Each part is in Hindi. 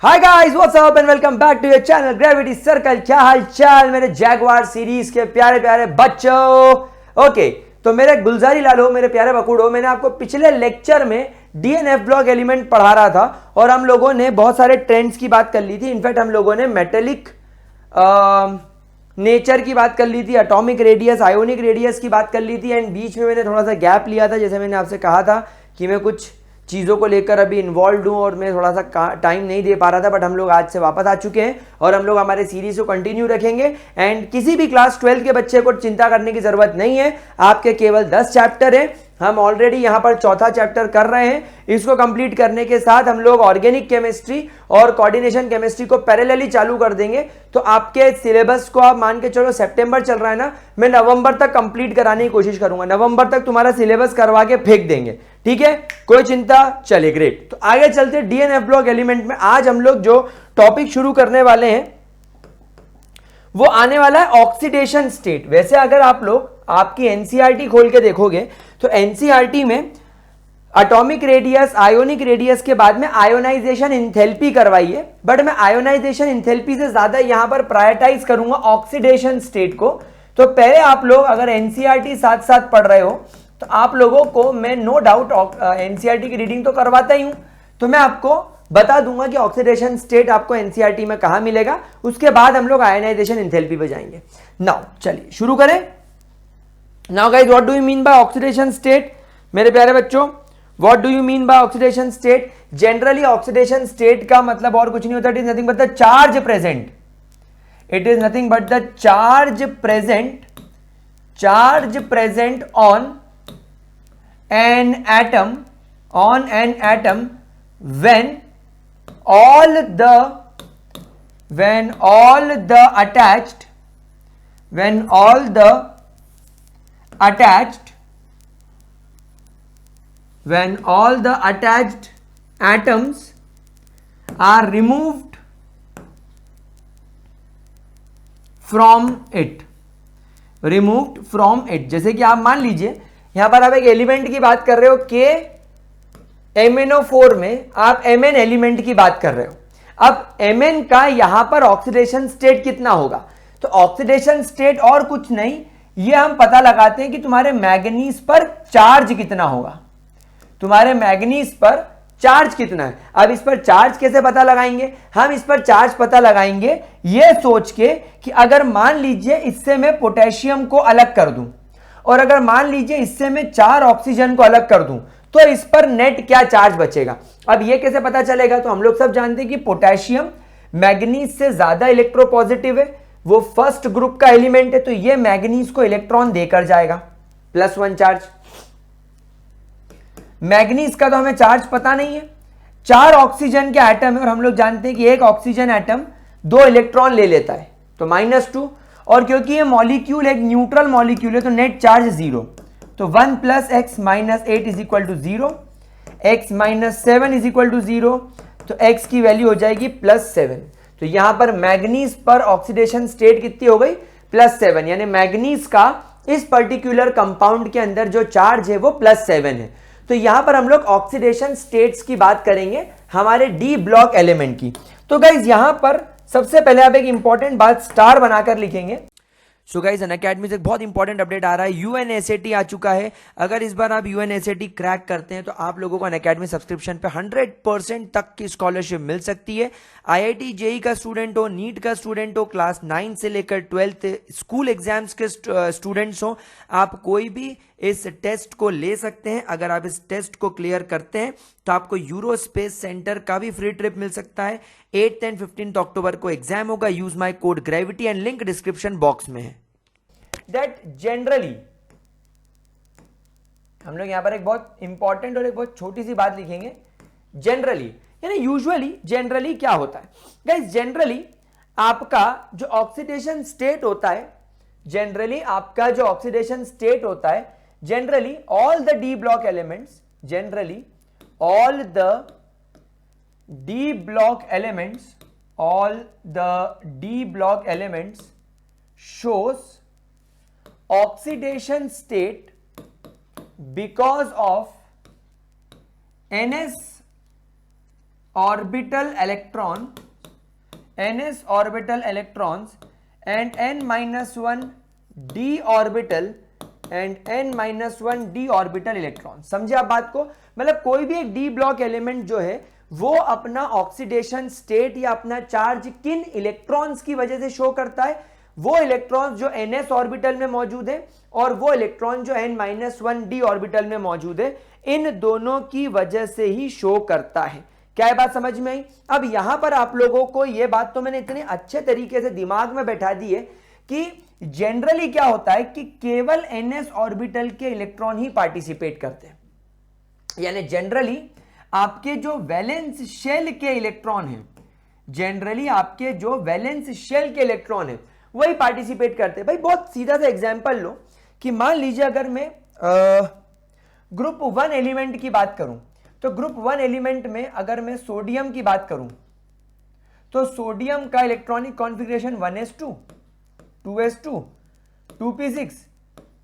Hi guys, what's up and welcome back to your channel Gravity Circle. क्या हाल चाल मेरे जैगवार सीरीज के प्यारे प्यारे बच्चों। ओके, तो मेरे गुलजारी लाल हो, मेरे प्यारे बकुड़ हो, मैंने आपको पिछले लेक्चर में डीएनएफ ब्लॉक एलिमेंट पढ़ा रहा था और हम लोगों ने बहुत सारे ट्रेंड्स की बात कर ली थी। इनफैक्ट हम लोगों ने मेटेलिक नेचर की बात कर ली थी, एटॉमिक रेडियस, आयोनिक रेडियस की बात कर ली थी एंड बीच में मैंने थोड़ा सा गैप लिया था। जैसे मैंने आपसे कहा था कि मैं कुछ चीज़ों को लेकर अभी इन्वॉल्व हूँ और मैं थोड़ा सा टाइम नहीं दे पा रहा था, बट हम लोग आज से वापस आ चुके हैं और हम लोग हमारे सीरीज को कंटिन्यू रखेंगे। एंड किसी भी क्लास 12 के बच्चे को चिंता करने की जरूरत नहीं है, आपके केवल 10 चैप्टर हैं। हम ऑलरेडी यहाँ पर चौथा चैप्टर कर रहे हैं। इसको कंप्लीट करने के साथ हम लोग ऑर्गेनिक केमिस्ट्री और कोऑर्डिनेशन केमिस्ट्री को पैरेलली चालू कर देंगे। तो आपके सिलेबस को आप मान के चलो, सितंबर चल रहा है ना, मैं नवंबर तक कंप्लीट कराने की कोशिश करूंगा। नवंबर तक तुम्हारा सिलेबस करवा के फेंक देंगे, ठीक है, कोई चिंता। चले ग्रेट, तो आगे चलते डीएनएफ ब्लॉक एलिमेंट में। आज हम लोग जो टॉपिक शुरू करने वाले हैं वो आने वाला है ऑक्सीडेशन स्टेट। वैसे अगर आप लोग आपकी एनसीईआरटी खोल के देखोगे तो एनसीईआरटी में एटॉमिक रेडियस, आयोनिक रेडियस के बाद में आयोनाइजेशन इंथैल्पी करवाई है, बट मैं आयोनाइजेशन इंथैल्पी से ज्यादा यहां पर प्रायोरिटाइज करूंगा ऑक्सीडेशन स्टेट को। तो पहले आप लोग अगर एनसीईआरटी साथ साथ पढ़ रहे हो तो आप लोगों को मैं नो डाउट एनसीईआरटी की रीडिंग तो करवाता ही हूं, तो मैं आपको बता दूंगा कि ऑक्सीडेशन स्टेट आपको एनसीईआरटी में कहां मिलेगा। उसके बाद हम लोग आयोनाइजेशन इंथैल्पी पे जाएंगे। नाउ चलिए शुरू करें। Now guys, what do you mean by oxidation state? मेरे प्यारे बच्चों, what do you mean by oxidation state? Generally oxidation state का मतलब और कुछ नहीं होता, it is nothing but the charge present. It is nothing but the charge present on an atom when all the attached atoms are removed from it। जैसे कि आप मान लीजिए यहां पर आप एक एलिमेंट की बात कर रहे हो, के MnO4 में आप Mn एलिमेंट की बात कर रहे हो। अब Mn का यहां पर ऑक्सीडेशन स्टेट कितना होगा? तो ऑक्सीडेशन स्टेट और कुछ नहीं, ये हम पता लगाते हैं कि तुम्हारे मैग्नीज पर चार्ज कितना होगा। तुम्हारे मैग्नीज पर चार्ज कितना है। अब इस पर चार्ज कैसे पता लगाएंगे? हम इस पर चार्ज पता लगाएंगे ये सोच के कि अगर मान लीजिए इससे मैं पोटेशियम को अलग कर दूं और अगर मान लीजिए इससे मैं 4 ऑक्सीजन को अलग कर दूं तो इस पर नेट क्या चार्ज बचेगा। अब ये कैसे पता चलेगा? तो हम लोग सब जानते हैं कि पोटेशियम मैग्नीज से ज्यादा इलेक्ट्रोपॉजिटिव है, वो फर्स्ट ग्रुप का एलिमेंट है, तो ये मैग्नीज को इलेक्ट्रॉन देकर जाएगा +1 चार्ज। मैग्नीज का तो हमें चार्ज पता नहीं है। 4 ऑक्सीजन के एटम है और हम लोग जानते हैं कि एक ऑक्सीजन एटम 2 इलेक्ट्रॉन ले लेता है, तो -2। और क्योंकि ये मॉलिक्यूल एक न्यूट्रल मॉलिक्यूल है तो नेट चार्ज 0, तो 1 + x - 8 = 0, x - 7 = 0, तो x की वैल्यू हो जाएगी +7। तो यहां पर मैग्नीज पर ऑक्सीडेशन स्टेट कितनी हो गई? +7, यानी मैग्नीज का इस पर्टिकुलर कंपाउंड के अंदर जो चार्ज है वो +7 है। तो यहां पर हम लोग ऑक्सीडेशन स्टेट्स की बात करेंगे हमारे डी ब्लॉक एलिमेंट की। तो गाइज यहां पर सबसे पहले आप एक इंपॉर्टेंट बात स्टार बनाकर लिखेंगे। सो गाइज, अनअकैडमी से एक बहुत इंपॉर्टेंट अपडेट आ रहा है, यूएनएसएटी आ चुका है। अगर इस बार आप यूएनएसएटी क्रैक करते हैं तो आप लोगों को अनअकैडमी सब्सक्रिप्शन पे 100% तक की स्कॉलरशिप मिल सकती है। आईआईटी जेई का स्टूडेंट हो, नीट का स्टूडेंट हो, क्लास 9 से लेकर 12th स्कूल एग्जाम्स के स्टूडेंट्स हो, आप कोई भी इस टेस्ट को ले सकते हैं। अगर आप इस टेस्ट को क्लियर करते हैं तो आपको यूरोस्पेस सेंटर का भी फ्री ट्रिप मिल सकता है। 8th and 15th अक्टूबर को एग्जाम होगा। Use my code gravity and link description box में है। दैट जनरली हम लोग यहां पर एक बहुत इंपॉर्टेंट और एक बहुत छोटी सी बात लिखेंगे। जनरली यानी यूजुअली, जनरली क्या होता है गाइस? जनरली आपका जो ऑक्सीडेशन स्टेट होता है, generally all the d block elements shows oxidation state because of ns orbital electron, ns orbital electrons and n minus 1 d orbital and n minus 1 d orbital electron. समझे आप बात को? मतलब कोई भी एक डी ब्लॉक एलिमेंट जो है वो अपना ऑक्सीडेशन स्टेट या अपना चार्ज किन इलेक्ट्रॉन्स की वजह से शो करता है? वो इलेक्ट्रॉन्स जो ns ऑर्बिटल में मौजूद है और वो इलेक्ट्रॉन जो n माइनस 1 d ऑर्बिटल में मौजूद है, इन दोनों की वजह से ही शो करता है। क्या ये बात समझ में आई? अब यहां पर आप लोगों को ये बात तो मैंने इतने अच्छे तरीके से दिमाग में बैठा दी है कि जनरली क्या होता है कि केवल ns ऑर्बिटल के इलेक्ट्रॉन ही पार्टिसिपेट करते हैं, यानी जनरली आपके जो वैलेंस शेल के इलेक्ट्रॉन हैं, जनरली आपके जो वैलेंस शेल के इलेक्ट्रॉन हैं वही पार्टिसिपेट करते हैं। भाई बहुत सीधा सा एग्जांपल लो कि मान लीजिए अगर मैं ग्रुप 1 एलिमेंट की बात करूं, तो ग्रुप 1 एलिमेंट में अगर मैं सोडियम की बात करूं तो सोडियम का electronic configuration 1s2 2s2 2p6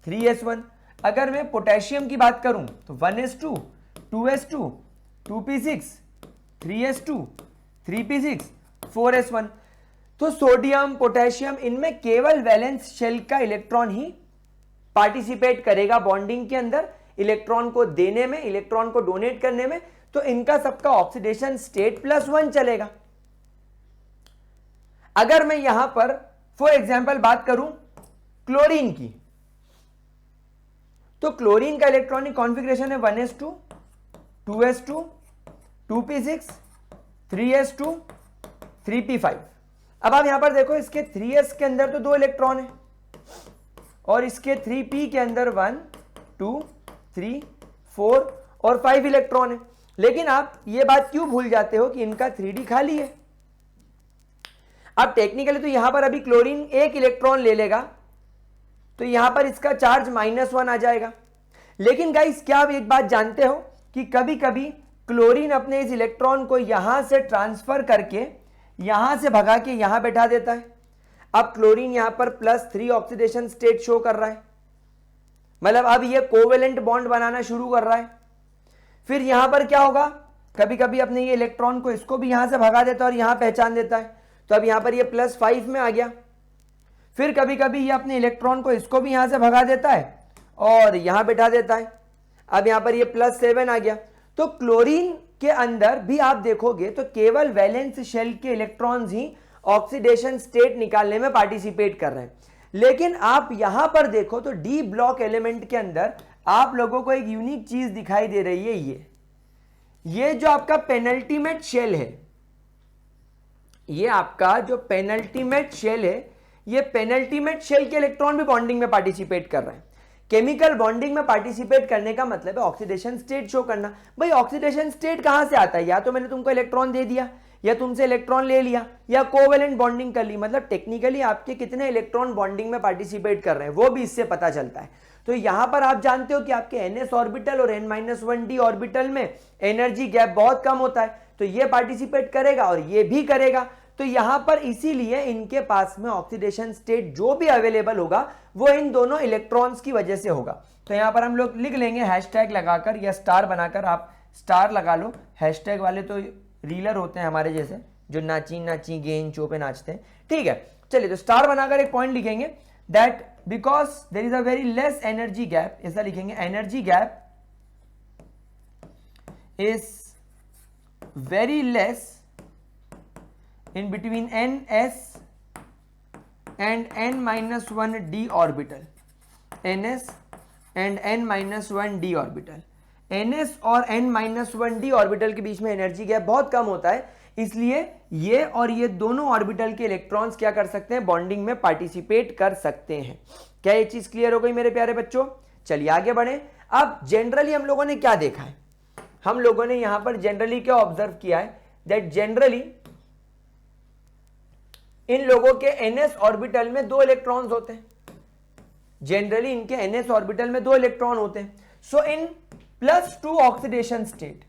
3s1। अगर मैं पोटेशियम की बात करूं तो 1s2 2s2 2p6 3s2 3p6 4s1। तो सोडियम पोटेशियम इनमें केवल वैलेंस शेल का इलेक्ट्रॉन ही पार्टिसिपेट करेगा बॉन्डिंग के अंदर, इलेक्ट्रॉन को देने में, इलेक्ट्रॉन को डोनेट करने में। तो इनका सबका ऑक्सीडेशन स्टेट +1 चलेगा। अगर मैं यहां पर फॉर एग्जाम्पल बात करूं क्लोरीन की, तो क्लोरीन का इलेक्ट्रॉनिक कॉन्फ़िगरेशन है 1s2 2s2 2p6 3s2 3p5। अब आप यहां पर देखो, इसके 3s के अंदर तो 2 इलेक्ट्रॉन है और इसके 3p के अंदर 1 2 3 4 और 5 इलेक्ट्रॉन है। लेकिन आप ये बात क्यों भूल जाते हो कि इनका 3d खाली है। अब टेक्निकली तो यहां पर अभी क्लोरीन 1 इलेक्ट्रॉन ले लेगा तो यहां पर इसका चार्ज -1 आ जाएगा। लेकिन गाइस क्या आप एक बात जानते हो कि कभी कभी क्लोरीन अपने इस इलेक्ट्रॉन को यहां से ट्रांसफर करके यहां से भगा के यहां बैठा देता है। अब क्लोरीन यहां पर +3 ऑक्सीडेशन स्टेट शो कर रहा है, मतलब अब ये कोवेलेंट बॉन्ड बनाना शुरू कर रहा है। फिर यहां पर क्या होगा, कभी कभी अपने ये इलेक्ट्रॉन को इसको भी यहां से भगा देता है और यहां पहचान देता है, तो अब यहां पर ये +5 में आ गया। फिर कभी कभी ये अपने इलेक्ट्रॉन को इसको भी यहां से भगा देता है और यहां बैठा देता है, अब यहां पर ये +7 आ गया। तो क्लोरीन के अंदर भी आप देखोगे तो केवल वैलेंस शेल के इलेक्ट्रॉन्स ही ऑक्सीडेशन स्टेट निकालने में पार्टिसिपेट कर रहे हैं। लेकिन आप यहां पर देखो तो डी ब्लॉक एलिमेंट के अंदर आप लोगों को एक यूनिक चीज दिखाई दे रही है। ये जो आपका पेनल्टीमेट शेल है, ये आपका जो पेनल्टीमेट शेल है, ये पेनल्टीमेट शेल के इलेक्ट्रॉन भी बॉन्डिंग में पार्टिसिपेट कर रहे हैं। केमिकल बॉन्डिंग में पार्टिसिपेट करने का मतलब है ऑक्सीडेशन स्टेट शो करना। भाई ऑक्सीडेशन स्टेट कहां से आता है? या तो मैंने तुमको इलेक्ट्रॉन दे दिया, या तुमसे इलेक्ट्रॉन ले लिया, या कोवेलेंट बॉन्डिंग कर ली। मतलब टेक्निकली आपके कितने इलेक्ट्रॉन बॉन्डिंग में पार्टिसिपेट कर रहे हैं वो भी इससे पता चलता है। तो यहां पर आप जानते हो कि आपके ns ऑर्बिटल और n-1d ऑर्बिटल में एनर्जी गैप बहुत कम होता है, तो ये पार्टिसिपेट करेगा और ये भी करेगा। तो यहां पर इसीलिए इनके पास में ऑक्सीडेशन स्टेट जो भी अवेलेबल होगा वो इन दोनों इलेक्ट्रॉन्स की वजह से होगा। तो यहां पर हम लोग लिख लेंगे हैशटैग लगाकर या स्टार बनाकर, आप स्टार लगा लो। हैशटैग वाले तो रीलर होते हैं हमारे जैसे, जो नाची नाची गेंद चो पे नाचते हैं, ठीक है। चलिए तो स्टार बनाकर एक पॉइंट लिखेंगे that because there is a very less energy gap, ऐसा लिखेंगे energy gap is very less in between ns and n-1d orbital, ns and n-1d orbital। ns और n-1d ऑर्बिटल के बीच में एनर्जी गैप बहुत कम होता है, इसलिए ये और ये दोनों ऑर्बिटल के इलेक्ट्रॉन्स क्या कर सकते हैं? बॉन्डिंग में पार्टिसिपेट कर सकते हैं। क्या ये चीज क्लियर हो गई मेरे प्यारे बच्चों? चलिए आगे बढ़े। अब जनरली हम लोगों ने क्या देखा है? हम लोगों ने यहां पर जनरली क्या ऑब्जर्व किया है दैट जनरली इन लोगों के ns ऑर्बिटल में 2 इलेक्ट्रॉन्स होते हैं। जनरली इनके ns ऑर्बिटल में 2 इलेक्ट्रॉन होते हैं। सो इन +2 ऑक्सीडेशन स्टेट,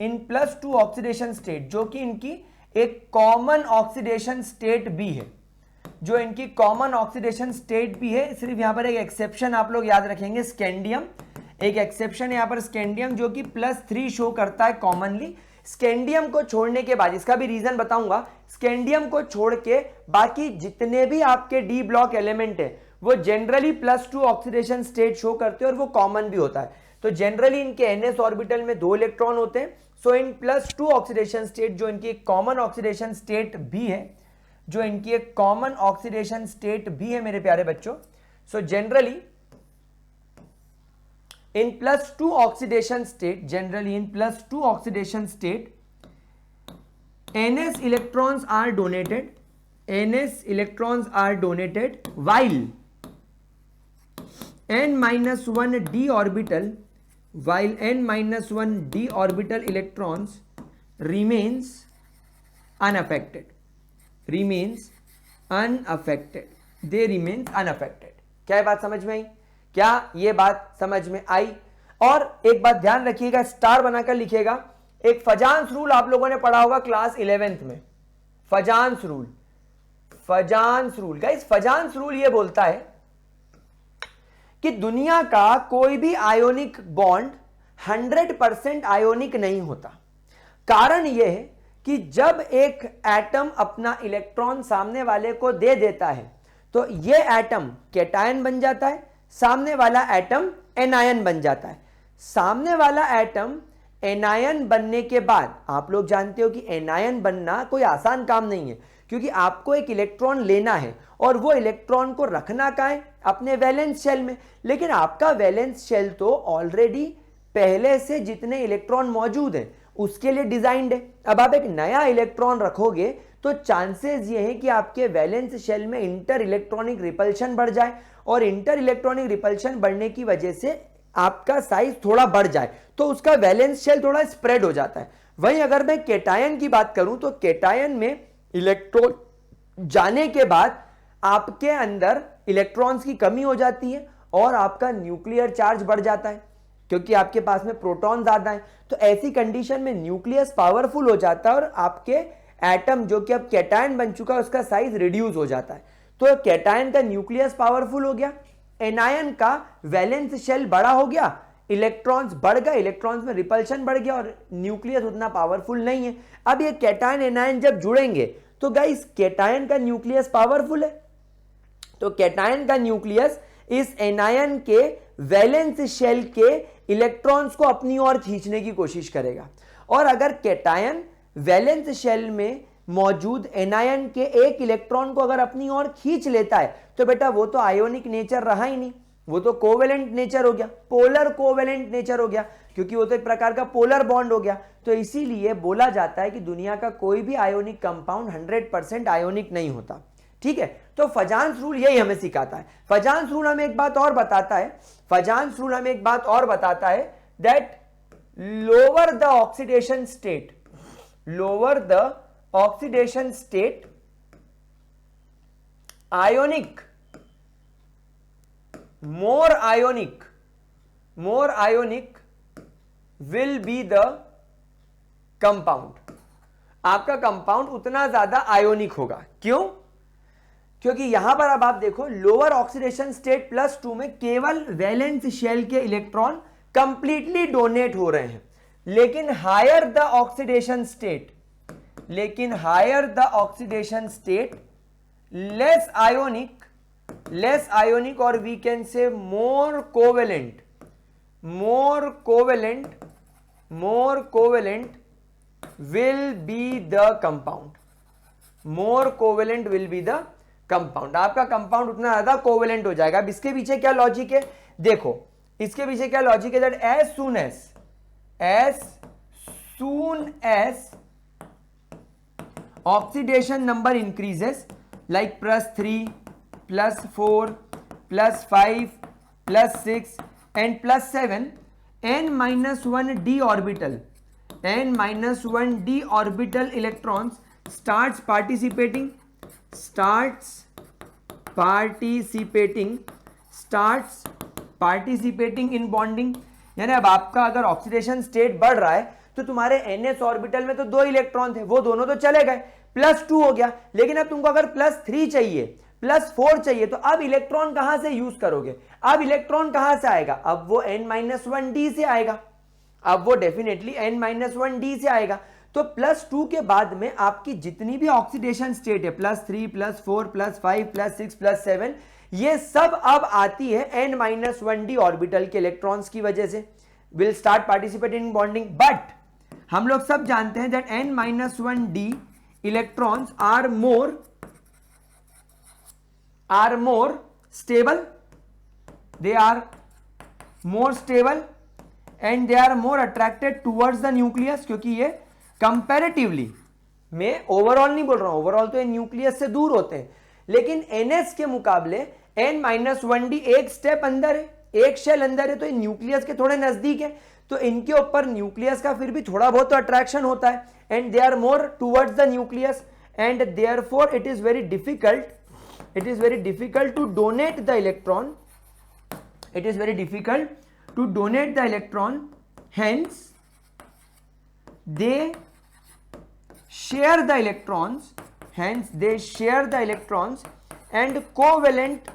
इन +2 ऑक्सीडेशन स्टेट जो कि इनकी एक कॉमन ऑक्सीडेशन स्टेट भी है, जो इनकी कॉमन ऑक्सीडेशन स्टेट भी है। सिर्फ यहां पर एक एक्सेप्शन आप लोग याद रखेंगे, स्कैंडियम। एक एक्सेप्शन है यहां पर स्कैंडियम, जो कि +3 शो करता है कॉमनली। स्कैंडियम को छोड़ने के बाद, इसका भी रीजन बताऊंगा, स्कैंडियम को छोड़ के बाकी जितने भी आपके डी ब्लॉक एलिमेंट है वो जनरली +2 ऑक्सीडेशन स्टेट शो करते हैं और वो कॉमन भी होता है। तो जनरली इनके ns ऑर्बिटल में 2 इलेक्ट्रॉन होते हैं। सो इन +2 ऑक्सीडेशन स्टेट, जो इनकी एक कॉमन ऑक्सीडेशन स्टेट भी है, जो इनकी एक कॉमन ऑक्सीडेशन स्टेट भी है मेरे प्यारे बच्चों। So generally in +2 oxidation state, generally in +2 oxidation state, ns electrons are donated, ns electrons are donated while n-1 d orbital, while n-1 d orbital electrons remains unaffected, remains unaffected, they remains unaffected। क्या बात समझ में आई? क्या ये बात समझ में आई? और एक बात ध्यान रखिएगा, स्टार बनाकर लिखिएगा, एक फजांस रूल आप लोगों ने पढ़ा होगा क्लास 11th में। Fajans rule, Fajans rule guys, Fajans rule ये बोलता है कि दुनिया का कोई भी आयोनिक बॉन्ड 100% आयोनिक नहीं होता। कारण यह है कि जब एक एटम अपना इलेक्ट्रॉन सामने वाले को दे देता है तो यह एटम कैटायन बन जाता है, सामने वाला एटम एनायन बन जाता है। सामने वाला एटम एनायन बनने के बाद, आप लोग जानते हो कि एनायन बनना कोई आसान काम नहीं है, क्योंकि आपको एक इलेक्ट्रॉन लेना है और वो इलेक्ट्रॉन को रखना कहाँ है? अपने वैलेंस शेल में। लेकिन आपका वैलेंस शेल तो ऑलरेडी पहले से जितने इलेक्ट्रॉन मौजूद हैं उसके लिए डिजाइंड है। अब आप एक नया इलेक्ट्रॉन रखोगे तो चांसेस ये हैं कि आपके वैलेंस शेल में इंटर इलेक्ट्रॉनिक रिपल्शन बढ़ जाए, और इंटर इलेक्ट्रॉनिक रिपल्शन बढ़ने की वजह से आपका साइज थोड़ा बढ़ जाए, तो उसका वैलेंस शेल थोड़ा स्प्रेड हो जाता है। वहीं अगर मैं कैटायन की बात करूं तो कैटायन में इलेक्ट्रॉन जाने के बाद आपके अंदर इलेक्ट्रॉन्स की कमी हो जाती है और आपका न्यूक्लियर चार्ज बढ़ जाता है, क्योंकि आपके पास में प्रोटॉन ज्यादा है। तो ऐसी कंडीशन में न्यूक्लियस पावरफुल हो जाता है और आपके एटम जो कि अब कैटायन बन चुका है उसका साइज रिड्यूस हो जाता है। तो कैटायन का न्यूक्लियस पावरफुल हो गया, एनायन का वैलेंस शेल बड़ा हो गया, इलेक्ट्रॉन्स बढ़ गए, इलेक्ट्रॉन्स में रिपल्शन बढ़ गया और न्यूक्लियस उतना पावरफुल नहीं है। अब ये कैटायन एनायन जब जुड़ेंगे तो गाइस कैटायन का न्यूक्लियस पावरफुल है, तो कैटायन का न्यूक्लियस इस एनायन के वैलेंस शेल के इलेक्ट्रॉन्स को अपनी ओर खींचने की कोशिश करेगा। और अगर कैटायन वैलेंस शेल में मौजूद एनायन के एक इलेक्ट्रॉन को अगर अपनी ओर खींच लेता है तो बेटा वो तो आयोनिक नेचर रहा ही नहीं, वो तो कोवेलेंट नेचर हो गया, पोलर कोवेलेंट नेचर हो गया, क्योंकि वो तो एक प्रकार का पोलर बॉन्ड हो गया। तो इसीलिए बोला जाता है कि दुनिया का कोई भी आयोनिक कंपाउंड 100% आयोनिक नहीं होता। ठीक है, तो फजांस रूल यही हमें सिखाता है। फजांस रूल हमें एक बात और बताता है, फजांस रूल हमें एक बात और बताता है that lower the oxidation state, lower the oxidation state ionic, more ionic will be the compound। आपका कंपाउंड उतना ज्यादा आयोनिक होगा। क्यों? क्योंकि यहां पर अब आप देखो लोअर ऑक्सीडेशन स्टेट +2 में केवल वैलेंस शेल के इलेक्ट्रॉन कंप्लीटली डोनेट हो रहे हैं, लेकिन हायर द ऑक्सीडेशन स्टेट, लेकिन higher the oxidation state less ionic or we can say more covalent will be the compound, more covalent will be the compound। आपका कंपाउंड उतना ज्यादा कोवेलेंट हो जाएगा। अब इसके पीछे क्या लॉजिक है देखो, इसके पीछे क्या लॉजिक है that as soon as oxidation number increases like +3 +4 +5 +6 and +7, n-1 d orbital electrons starts participating in bonding। यानी अब आपका अगर ऑक्सीडेशन स्टेट बढ़ रहा है तो तुम्हारे ns ऑर्बिटल में तो 2 इलेक्ट्रॉन थे, वो दोनों तो चले गए, +2 हो गया। लेकिन अब तुमको अगर +3 चाहिए, +4 चाहिए, तो अब इलेक्ट्रॉन कहां से यूज करोगे? अब इलेक्ट्रॉन कहां से आएगा? अब वो n-1d से आएगा, अब वो डेफिनेटली n-1d से आएगा। तो +2 के बाद में आपकी जितनी भी ऑक्सीडेशन स्टेट है +3 +4 +5 +6 +7 ये सब अब आती है n-1d ऑर्बिटल के इलेक्ट्रॉन्स की वजह से, will start participate in bonding. But हम लोग सब जानते हैं that n-1d electrons are more stable, they are more stable and they are more attracted towards the nucleus, क्योंकि ये कंपैरेटिवली, मैं ओवरऑल नहीं बोल रहा हूं, ओवरऑल तो ये न्यूक्लियस से दूर होते हैं, लेकिन NS के मुकाबले n-1d एक स्टेप अंदर है, एक शेल अंदर है, तो ये न्यूक्लियस के थोड़े नजदीक है, तो इनके ऊपर न्यूक्लियस का फिर भी थोड़ा बहुत तो अट्रैक्शन होता है, and they are more towards the nucleus and therefore it is very difficult to donate the electron, it is very difficult to donate the electron, hence they share the electrons, and covalent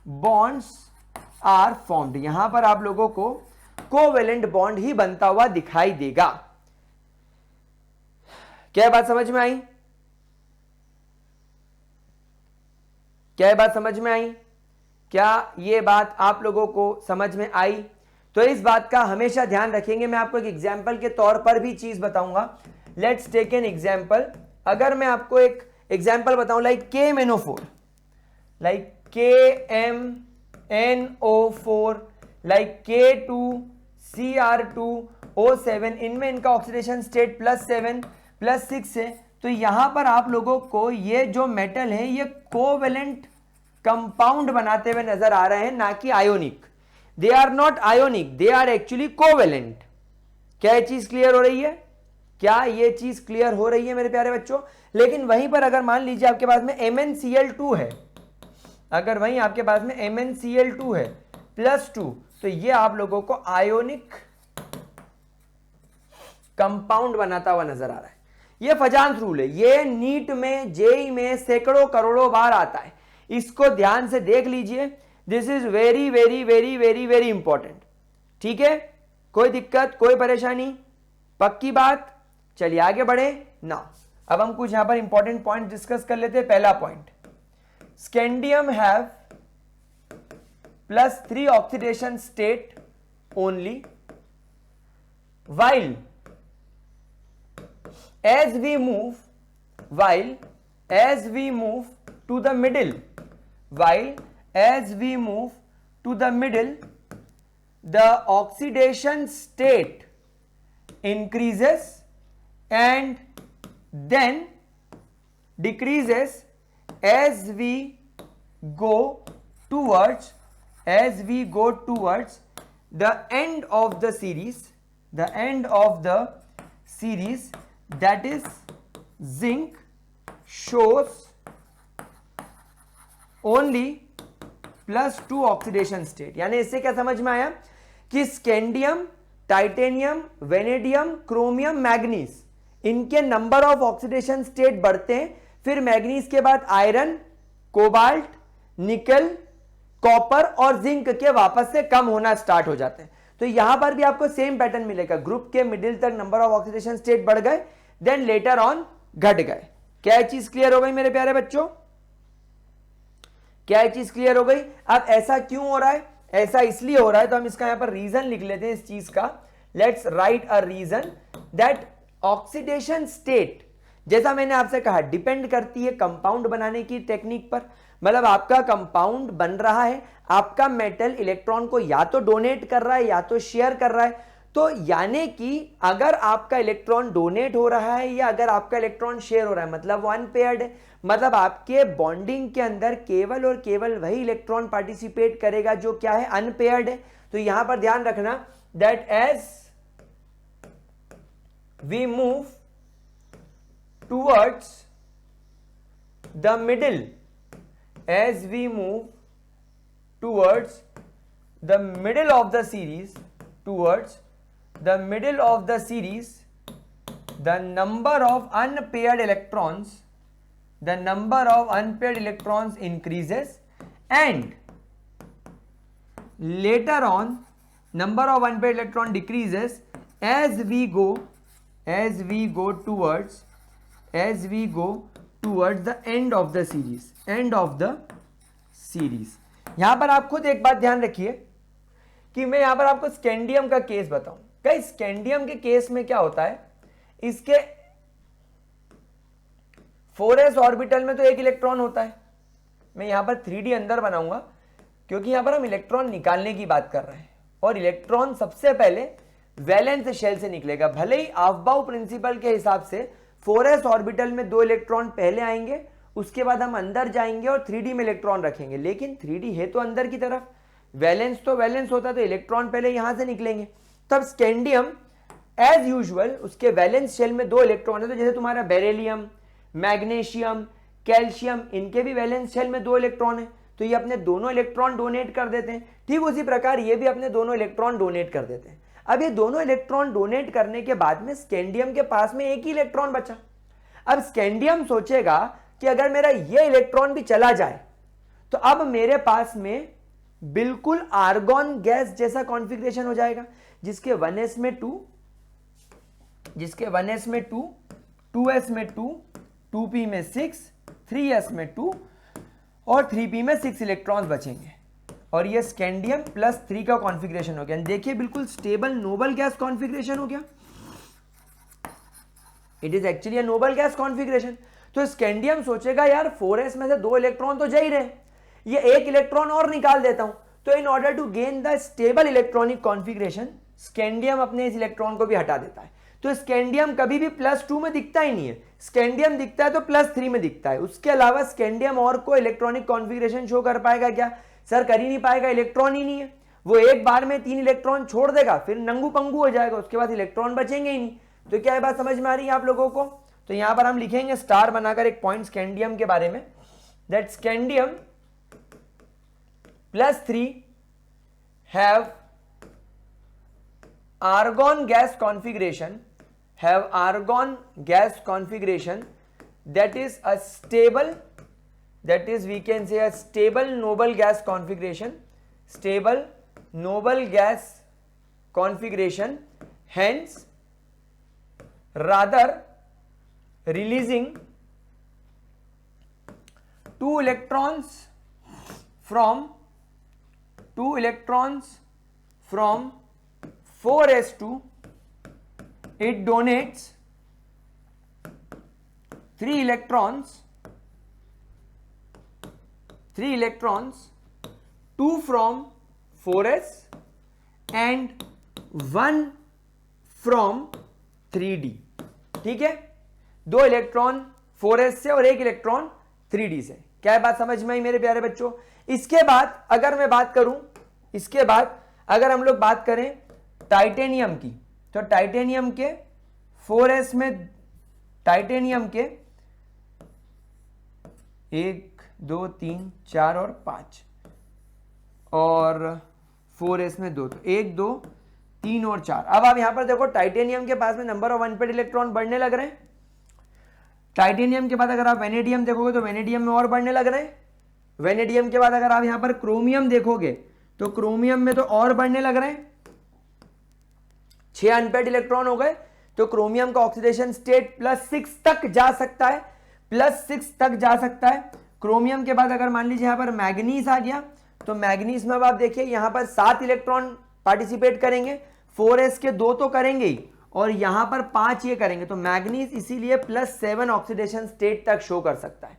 bonds are formed। यहां पर आप लोगों को कोवेलेंट बॉन्ड ही बनता हुआ दिखाई देगा। क्या बात समझ में आई? क्या बात समझ में आई? क्या ये बात आप लोगों को समझ में आई? तो इस बात का हमेशा ध्यान रखेंगे। मैं आपको एक एग्जाम्पल के तौर पर भी चीज बताऊंगा। Let's take an example. अगर मैं आपको एक एग्जाम्पल बताऊं like KMNO4, like KMNO4, like K2CR2O7, इनमें इनका ऑक्सीडेशन स्टेट +7 +6 है, तो यहां पर आप लोगों को ये जो मेटल है ये कोवेलेंट कंपाउंड बनाते हुए नजर आ रहे हैं, ना कि ionic. They are not ionic, they are actually covalent. क्या ये चीज क्लियर हो रही है? क्या ये चीज क्लियर हो रही है मेरे प्यारे बच्चों? लेकिन वहीं पर अगर मान लीजिए आपके पास में MnCl2 है, अगर वहीं आपके पास में MnCl2 है +2, तो ये आप लोगों को आयोनिक कंपाउंड बनाता हुआ नजर आ रहा है। ये फजांस रूल है, ये नीट में, जेई में सैकड़ों करोड़ों बार आता है, इसको ध्यान से देख लीजिए। This is very very very very very important. ठीक है, कोई दिक्कत, कोई परेशानी? पक्की बात? चलिए आगे बढ़े ना। अब हम कुछ यहां पर इंपॉर्टेंट पॉइंट डिस्कस कर लेते हैं। पहला point, scandium have +3 oxidation state only, while as we move to the middle, the oxidation state increases and then decreases as we go towards the end of the series, that is zinc shows only +2 oxidation state. यानी इससे क्या समझ में आया कि scandium, titanium, vanadium, chromium, manganese, इनके नंबर ऑफ ऑक्सीडेशन स्टेट बढ़ते हैं, फिर मैग्नीज के बाद आयरन, कोबाल्ट, निकल, कॉपर और जिंक के वापस से कम होना स्टार्ट हो जाते हैं। तो यहां पर भी आपको सेम पैटर्न मिलेगा, ग्रुप के मिडिल तक नंबर ऑफ ऑक्सीडेशन स्टेट बढ़ गए, देन लेटर ऑन घट गए। क्या ये चीज क्लियर हो गई मेरे प्यारे बच्चों? क्या ये चीज क्लियर हो गई? अब ऐसा क्यों हो रहा है? ऐसा इसलिए हो रहा है, तो हम इसका यहां पर रीजन लिख लेते हैं इस चीज का। Let's write a reason that oxidation state, जैसा मैंने आपसे कहा, डिपेंड करती है कंपाउंड बनाने की टेक्निक पर। मतलब आपका कंपाउंड बन रहा है, आपका मेटल इलेक्ट्रॉन को या तो डोनेट कर रहा है या तो शेयर कर रहा है। तो यानी कि अगर आपका इलेक्ट्रॉन डोनेट हो रहा है या अगर आपका इलेक्ट्रॉन शेयर हो रहा है, मतलब वो अनपेयर्ड है, मतलब आपके बॉन्डिंग के अंदर केवल और केवल वही इलेक्ट्रॉन पार्टिसिपेट करेगा जो क्या है, अनपेयर्ड है। तो यहां पर ध्यान रखना that as we move towards the middle, as we move towards the middle of the series, the number of unpaired electrons increases, and later on number of unpaired electron decreases as we go towards the end of the series. यहां पर आप खुद एक बात ध्यान रखिए कि मैं यहां पर आपको स्कैंडियम का केस बताऊं. गाइस स्कैंडियम के केस में क्या होता है, इसके 4s ऑर्बिटल में तो एक इलेक्ट्रॉन होता है. मैं यहां पर 3D अंदर बनाऊंगा क्योंकि यहां पर हम इलेक्ट्रॉन निकालने की बात कर रहे हैं और इलेक्ट्रॉन सबसे पहले वैलेंस शेल से निकलेगा. भले ही अफबाउ प्रिंसिपल के हिसाब से 4s ऑर्बिटल में 2 इलेक्ट्रॉन पहले आएंगे, उसके बाद हम अंदर जाएंगे और 3D में इलेक्ट्रॉन रखेंगे, लेकिन 3D है तो अंदर की तरफ, वैलेंस तो वैलेंस होता तो इलेक्ट्रॉन पहले यहां से निकलेंगे. तब स्कैंडियम एज यूजुअल उसके वैलेंस शेल में 2 इलेक्ट्रॉन है. तो जैसे तुम्हारा बेरिलियम, मैग्नीशियम, कैल्शियम, इनके भी वैलेंस शेल में 2 इलेक्ट्रॉन है, तो ये अपने दोनों इलेक्ट्रॉन डोनेट कर देते हैं. ठीक उसी प्रकार ये भी अपने दोनों इलेक्ट्रॉन डोनेट कर देते हैं. अब ये दोनों इलेक्ट्रॉन डोनेट करने के बाद में स्कैंडियम के पास में एक ही इलेक्ट्रॉन बचा. अब स्कैंडियम सोचेगा कि अगर मेरा ये इलेक्ट्रॉन भी चला जाए तो अब मेरे पास में बिल्कुल आर्गॉन गैस जैसा कॉन्फ़िगरेशन हो जाएगा, जिसके 1s में 2, 2s में 2, 2p में 6, 3s में 2 और 3p में 6 इलेक्ट्रॉन्स बचेंगे. और ये स्कैंडियम प्लस 3 का कॉन्फ़िगरेशन हो गया. देखिए बिल्कुल स्टेबल नोबल गैस कॉन्फ़िगरेशन हो गया. It is actually a noble gas configuration. तो स्कैंडियम सोचेगा यार 4s में से 2 इलेक्ट्रॉन तो जा ही रहे, ये एक इलेक्ट्रॉन और निकाल देता हूं. तो in order to gain the stable electronic configuration scandium अपने इस इलेक्ट्रॉन को भी हटा देता है. तो स्कैंडियम कभी भी +2 में दिखता ही नहीं है, स्कैंडियम दिखता है तो +3 में दिखता है. उसके अलावा स्कैंडियम और कोई इलेक्ट्रॉनिक कॉन्फ़िगरेशन शो कर पाएगा क्या? सर कर ही नहीं पाएगा, इलेक्ट्रॉन ही नहीं है. वो एक बार में 3 इलेक्ट्रॉन छोड़ देगा, फिर नंगू पंगू हो जाएगा, उसके बाद इलेक्ट्रॉन बचेंगे ही नहीं. तो क्या ये बात समझ में आ रही है आप लोगों को? तो यहां पर हम लिखेंगे स्टार बनाकर एक पॉइंट स्कैंडियम के बारे में, that scandium +3 have argon gas configuration that is a stable, that is we can say a stable noble gas configuration, hence rather releasing 2 electrons from 4s2, it donates 3 electrons, 2 from 4s and 1 from 3d. ठीक है, 2 इलेक्ट्रॉन 4s से और 1 इलेक्ट्रॉन 3d से. क्या है बात समझ में आई मेरे प्यारे बच्चों? इसके बाद अगर मैं बात करूं, इसके बाद अगर हम लोग बात करें टाइटेनियम की, तो टाइटेनियम के 4s में, टाइटेनियम के 1 2 3 4 और 5 और 4s में 2, तो 1 2 3 और 4. अब आप यहां पर देखो टाइटेनियम के पास में नंबर ऑफ अनपेड इलेक्ट्रॉन बढ़ने लग रहे हैं. टाइटेनियम के बाद अगर आप वेनेडियम देखोगे तो वेनेडियम में और बढ़ने लग रहे हैं. वेनेडियम के बाद अगर आप यहां पर क्रोमियम देखोगे तो क्रोमियम में तो और बढ़ने लग रहे हैं. 6 अनपेड इलेक्ट्रॉन हो गए, तो क्रोमियम का ऑक्सीडेशन स्टेट +6 तक जा सकता है, +6 तक जा सकता है. क्रोमियम के बाद अगर मान लीजिए यहां पर मैग्नीज आ गया, तो मैग्नीज में अब आप देखिए यहां पर 7 इलेक्ट्रॉन पार्टिसिपेट करेंगे, 4s के 2 तो करेंगे ही और यहां पर 5 ये करेंगे, तो मैग्नीज इसीलिए +7 ऑक्सीडेशन स्टेट तक शो कर सकता है.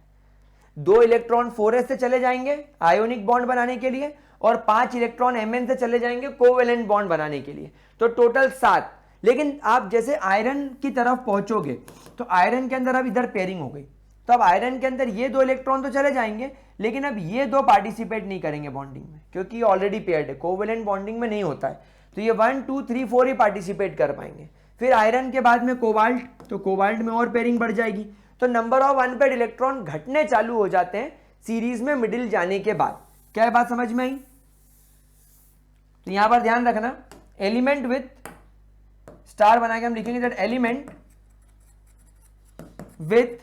2 इलेक्ट्रॉन 4s से चले जाएंगे आयोनिक बॉन्ड बनाने के लिए और 5 इलेक्ट्रॉन Mn से चले जाएंगे कोवेलेंट बॉन्ड बनाने के लिए, तो टोटल 7. लेकिन आप जैसे आयरन की तरफ पहुंचोगे तो आयरन के अंदर अब इधर पेयरिंग हो गई, तो अब आयरन के अंदर ये 2 इलेक्ट्रॉन तो चले जाएंगे, लेकिन अब ये 2 पार्टिसिपेट नहीं करेंगे बॉन्डिंग में, क्योंकि ये ऑलरेडी पेयर्ड है, कोवेलेंट बॉन्डिंग में नहीं होता है. तो ये 1 2 3 4 ही पार्टिसिपेट कर पाएंगे. फिर आयरन के बाद में कोबाल्ट, तो कोबाल्ट में और पेयरिंग बढ़ जाएगी, तो नंबर ऑफ अनपेड इलेक्ट्रॉन घटने चालू हो जाते हैं सीरीज में मिडिल जाने के बाद. क्या है बात समझ में आई? तो यहां पर ध्यान रखना, एलिमेंट विथ स्टार बना के हम लिखेंगे that element with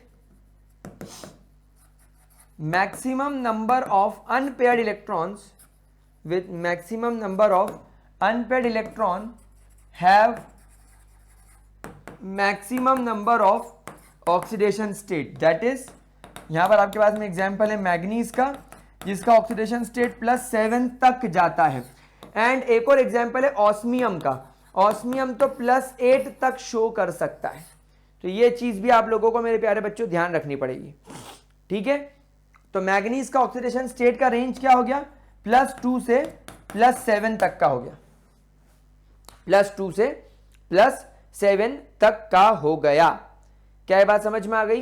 maximum number of unpaired electrons, with maximum number of unpaired electron have maximum number of oxidation state, that is यहां पर आपके पास में एग्जांपल है मैग्नीज का, जिसका ऑक्सीडेशन स्टेट +7 तक जाता है। एंड एक और एग्जांपल है ऑस्मियम का, ऑस्मियम तो +8 तक शो कर सकता है। तो ये चीज भी आप लोगों को मेरे प्यारे बच्चों ध्यान रखनी पड़ेगी, ठीक है। तो मैग्नीज का ऑक्सीडेशन स्टेट का रेंज क्या हो गया, +2 से +7 तक का हो गया, +2 से +7 तक का हो गया। क्या ये बात समझ में आ गई?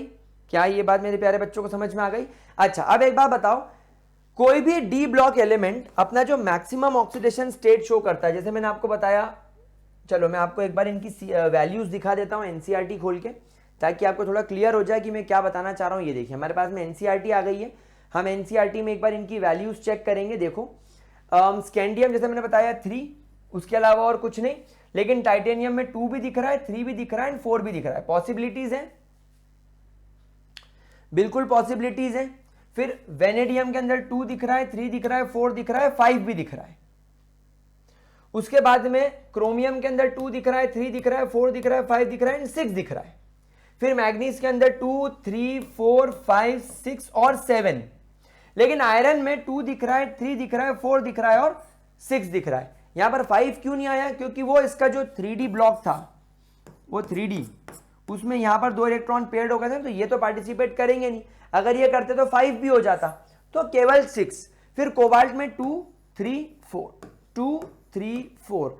क्या ये बात मेरे प्यारे बच्चों को समझ में आ गई? अच्छा, अब एक बात बताओ, कोई भी डी ब्लॉक एलिमेंट अपना जो मैक्सिमम ऑक्सीडेशन स्टेट शो करता है, जैसे मैंने आपको बताया, चलो मैं आपको एक बार इनकी वैल्यूज दिखा देता हूं एनसीईआरटी खोल के, ताकि आपको थोड़ा क्लियर हो जाए कि मैं क्या बताना चाह रहा हूं। ये देखिए हमारे पास में एनसीईआरटी आ गई है, हम एनसीईआरटी में एक बार इनकी वैल्यूज चेक करेंगे। देखो स्कैंडियम जैसे मैंने बताया 3, उसके अलावा और कुछ नहीं, लेकिन टाइटेनियम में 2 भी दिख रहा है, 3 भी दिख रहा है एंड 4 भी दिख रहा है। पॉसिबिलिटीज है, बिल्कुल पॉसिबिलिटीज है। फिर वेनेडियम के अंदर 2 दिख रहा है, 3 दिख रहा है, 4 दिख रहा है, 5 भी दिख रहा है। उसके बाद में क्रोमियम के अंदर 2 दिख रहा है, 3 दिख रहा है, 4 दिख रहा है, 5 दिख रहा है एंड 6 दिख रहा है। फिर मैग्नीज के अंदर 2, 3, 4, 5, 6 और 7, लेकिन आयरन में 2 दिख रहा है, 3 दिख रहा है, 4 दिख रहा है और 6 दिख रहा है। यहां पर 5 क्यों नहीं आया? क्योंकि वो इसका जो 3D ब्लॉक था, वो 3D, उसमें यहां पर 2 इलेक्ट्रॉन पेयर्ड हो गए थे, तो ये तो पार्टिसिपेट करेंगे नहीं। अगर ये करते तो 5 भी हो जाता, तो केवल 6। फिर कोबाल्ट में 2, 3, 4, 2, 3, 4,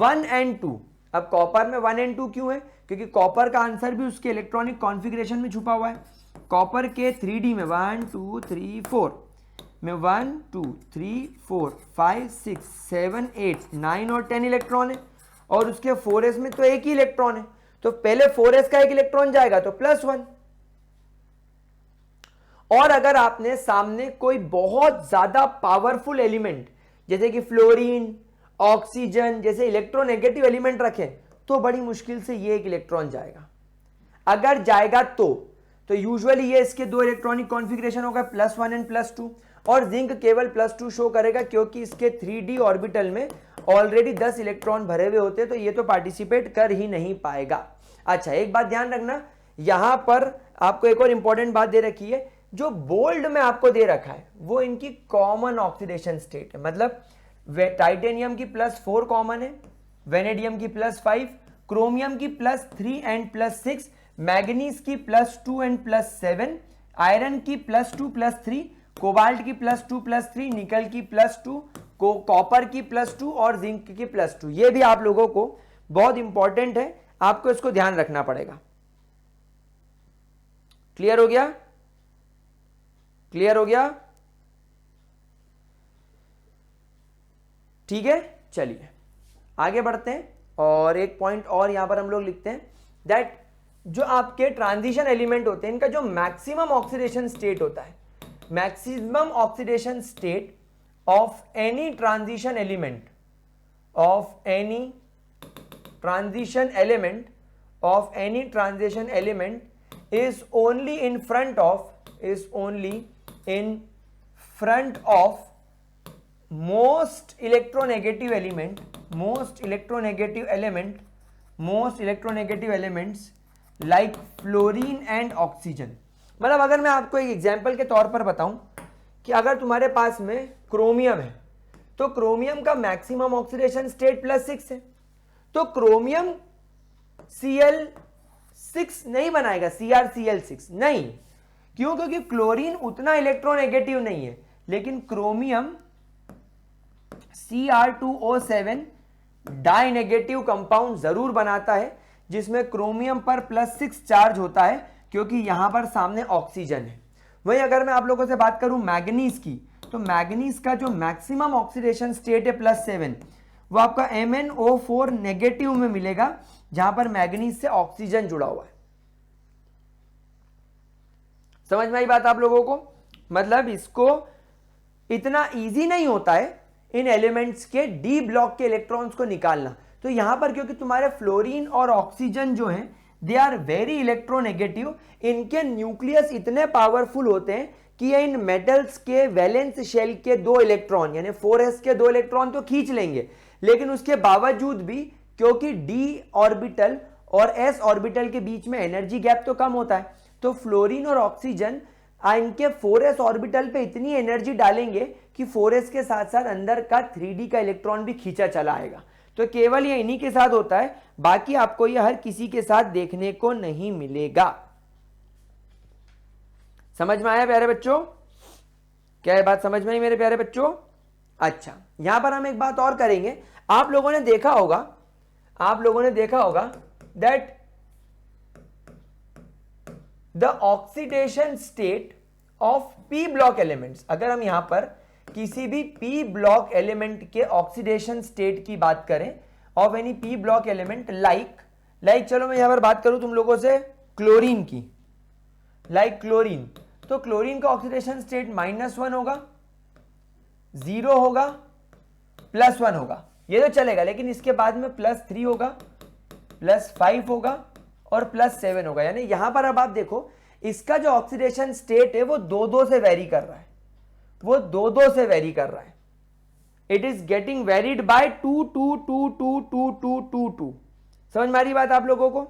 1 एंड 2। अब कॉपर में 1 एंड 2 क्यों है? क्योंकि कॉपर का आंसर भी उसके इलेक्ट्रॉनिक कॉन्फ़िगरेशन में छुपा हुआ है। कॉपर के 3D में 1, 2, 3, 4 में 1, 2, 3, 4, 5, 6, 7, 8, 9 और 10 इलेक्ट्रॉन है, और उसके 4s में तो एक ही इलेक्ट्रॉन है, तो पहले 4s का एक इलेक्ट्रॉन जाएगा तो +1। और अगर आपने सामने कोई बहुत ज्यादा पावरफुल एलिमेंट जैसे कि फ्लोरीन, ऑक्सीजन जैसे इलेक्ट्रोनेगेटिव एलिमेंट रखें, तो बड़ी मुश्किल से ये एक इलेक्ट्रॉन जाएगा। अगर जाएगा तो यूजुअली ये इसके 2 इलेक्ट्रॉनिक कॉन्फ़िगरेशन होगा, +1 एंड +2, और जिंक केवल +2 शो करेगा क्योंकि इसके 3D ऑर्बिटल में ऑलरेडी 10 इलेक्ट्रॉन भरे हुए होते हैं, तो ये तो पार्टिसिपेट कर ही नहीं पाएगा। अच्छा, एक बात ध्यान रखना, यहां पर आपको एक और इंपॉर्टेंट बात दे रखी है, जो बोल्ड में आपको दे रखा है वो इनकी कॉमन ऑक्सीडेशन स्टेट है। मतलब टाइटेनियम की +4 कॉमन है, वेनेडियम की +5, क्रोमियम की +3 एंड +6, मैग्नीज की +2 एंड +7, आयरन की +2 +3, कोबाल्ट की +2 +3, निकल की +2, कॉपर की +2 और जिंक की +2। ये भी आप लोगों को बहुत इंपॉर्टेंट है, आपको इसको ध्यान रखना पड़ेगा। क्लियर हो गया? क्लियर हो गया? ठीक है, चलिए आगे बढ़ते हैं। और एक पॉइंट और यहां पर हम लोग लिखते हैं दैट जो आपके ट्रांजिशन एलिमेंट होते हैं, इनका जो मैक्सिमम ऑक्सीडेशन स्टेट होता है, maximum oxidation state of any transition element, of any transition element, of any transition element is only in front of, is only in front of most electronegative element, most electronegative element, most electronegative elements like fluorine and oxygen। मतलब अगर मैं आपको एक एग्जांपल के तौर पर बताऊं कि अगर तुम्हारे पास में क्रोमियम है, तो क्रोमियम का मैक्सिमम ऑक्सीडेशन स्टेट +6 है, तो क्रोमियम Cl6 नहीं बनाएगा, CrCl6 नहीं। क्यों? क्योंकि क्लोरीन उतना इलेक्ट्रोनेगेटिव नहीं है, लेकिन क्रोमियम Cr2O7 डाइनेगेटिव कंपाउंड जरूर बनाता है, जिसमें क्रोमियम पर +6 चार्ज होता है, क्योंकि यहां पर सामने ऑक्सीजन है। वहीं अगर मैं आप लोगों से बात करूं मैग्नीज की, तो मैग्नीज का जो मैक्सिमम ऑक्सीडेशन स्टेट है +7, वो आपका MnO4 नेगेटिव में मिलेगा, जहां पर मैग्नीज से ऑक्सीजन जुड़ा हुआ है। समझ में आई बात आप लोगों को? मतलब इसको इतना इजी नहीं होता है इन एलिमेंट्स के डी ब्लॉक के इलेक्ट्रॉन्स को निकालना। तो यहां पर क्योंकि तुम्हारे फ्लोरीन और ऑक्सीजन जो हैं दे आर वेरी इलेक्ट्रोनेगेटिव, इनके न्यूक्लियस इतने पावरफुल होते हैं कि ये इन मेटल्स के वैलेंस शेल के 2 इलेक्ट्रॉन यानी 4s के 2 इलेक्ट्रॉन तो खींच लेंगे, लेकिन उसके बावजूद भी क्योंकि डी ऑर्बिटल और s ऑर्बिटल के बीच में एनर्जी गैप तो कम होता है, तो फ्लोरीन और ऑक्सीजन इनके 4s ऑर्बिटल पे इतनी एनर्जी डालेंगे कि 4s के साथ साथ अंदर का 3d का इलेक्ट्रॉन भी खींचा चला आएगा। तो केवल ये इन्हीं के साथ होता है, बाकी आपको ये हर किसी के साथ देखने को नहीं मिलेगा। समझ में आया प्यारे बच्चों? क्या ये बात समझ में आई मेरे प्यारे बच्चों? अच्छा, यहां पर हम एक बात और करेंगे। आप लोगों ने देखा होगा that the oxidation state of P block elements, अगर हम यहां पर किसी भी पी ब्लॉक एलिमेंट के ऑक्सीडेशन स्टेट की बात करें, of any P block element like चलो मैं यहां पर बात करूं तुम लोगों से क्लोरीन की, लाइक क्लोरीन, तो क्लोरीन का ऑक्सीडेशन स्टेट -1 होगा, 0 होगा, +1 होगा, ये तो चलेगा। लेकिन इसके बाद में +3 होगा, +5 होगा और +7 होगा। यानी यहां पर अब आप देखो इसका जो ऑक्सीडेशन स्टेट है वो 2-2 से वेरी कर रहा है, वो 2-2 से वेरी कर रहा है। It is getting varied by 2-2-2-2-2-2-2-2। समझ में आ रही बात आप लोगों को?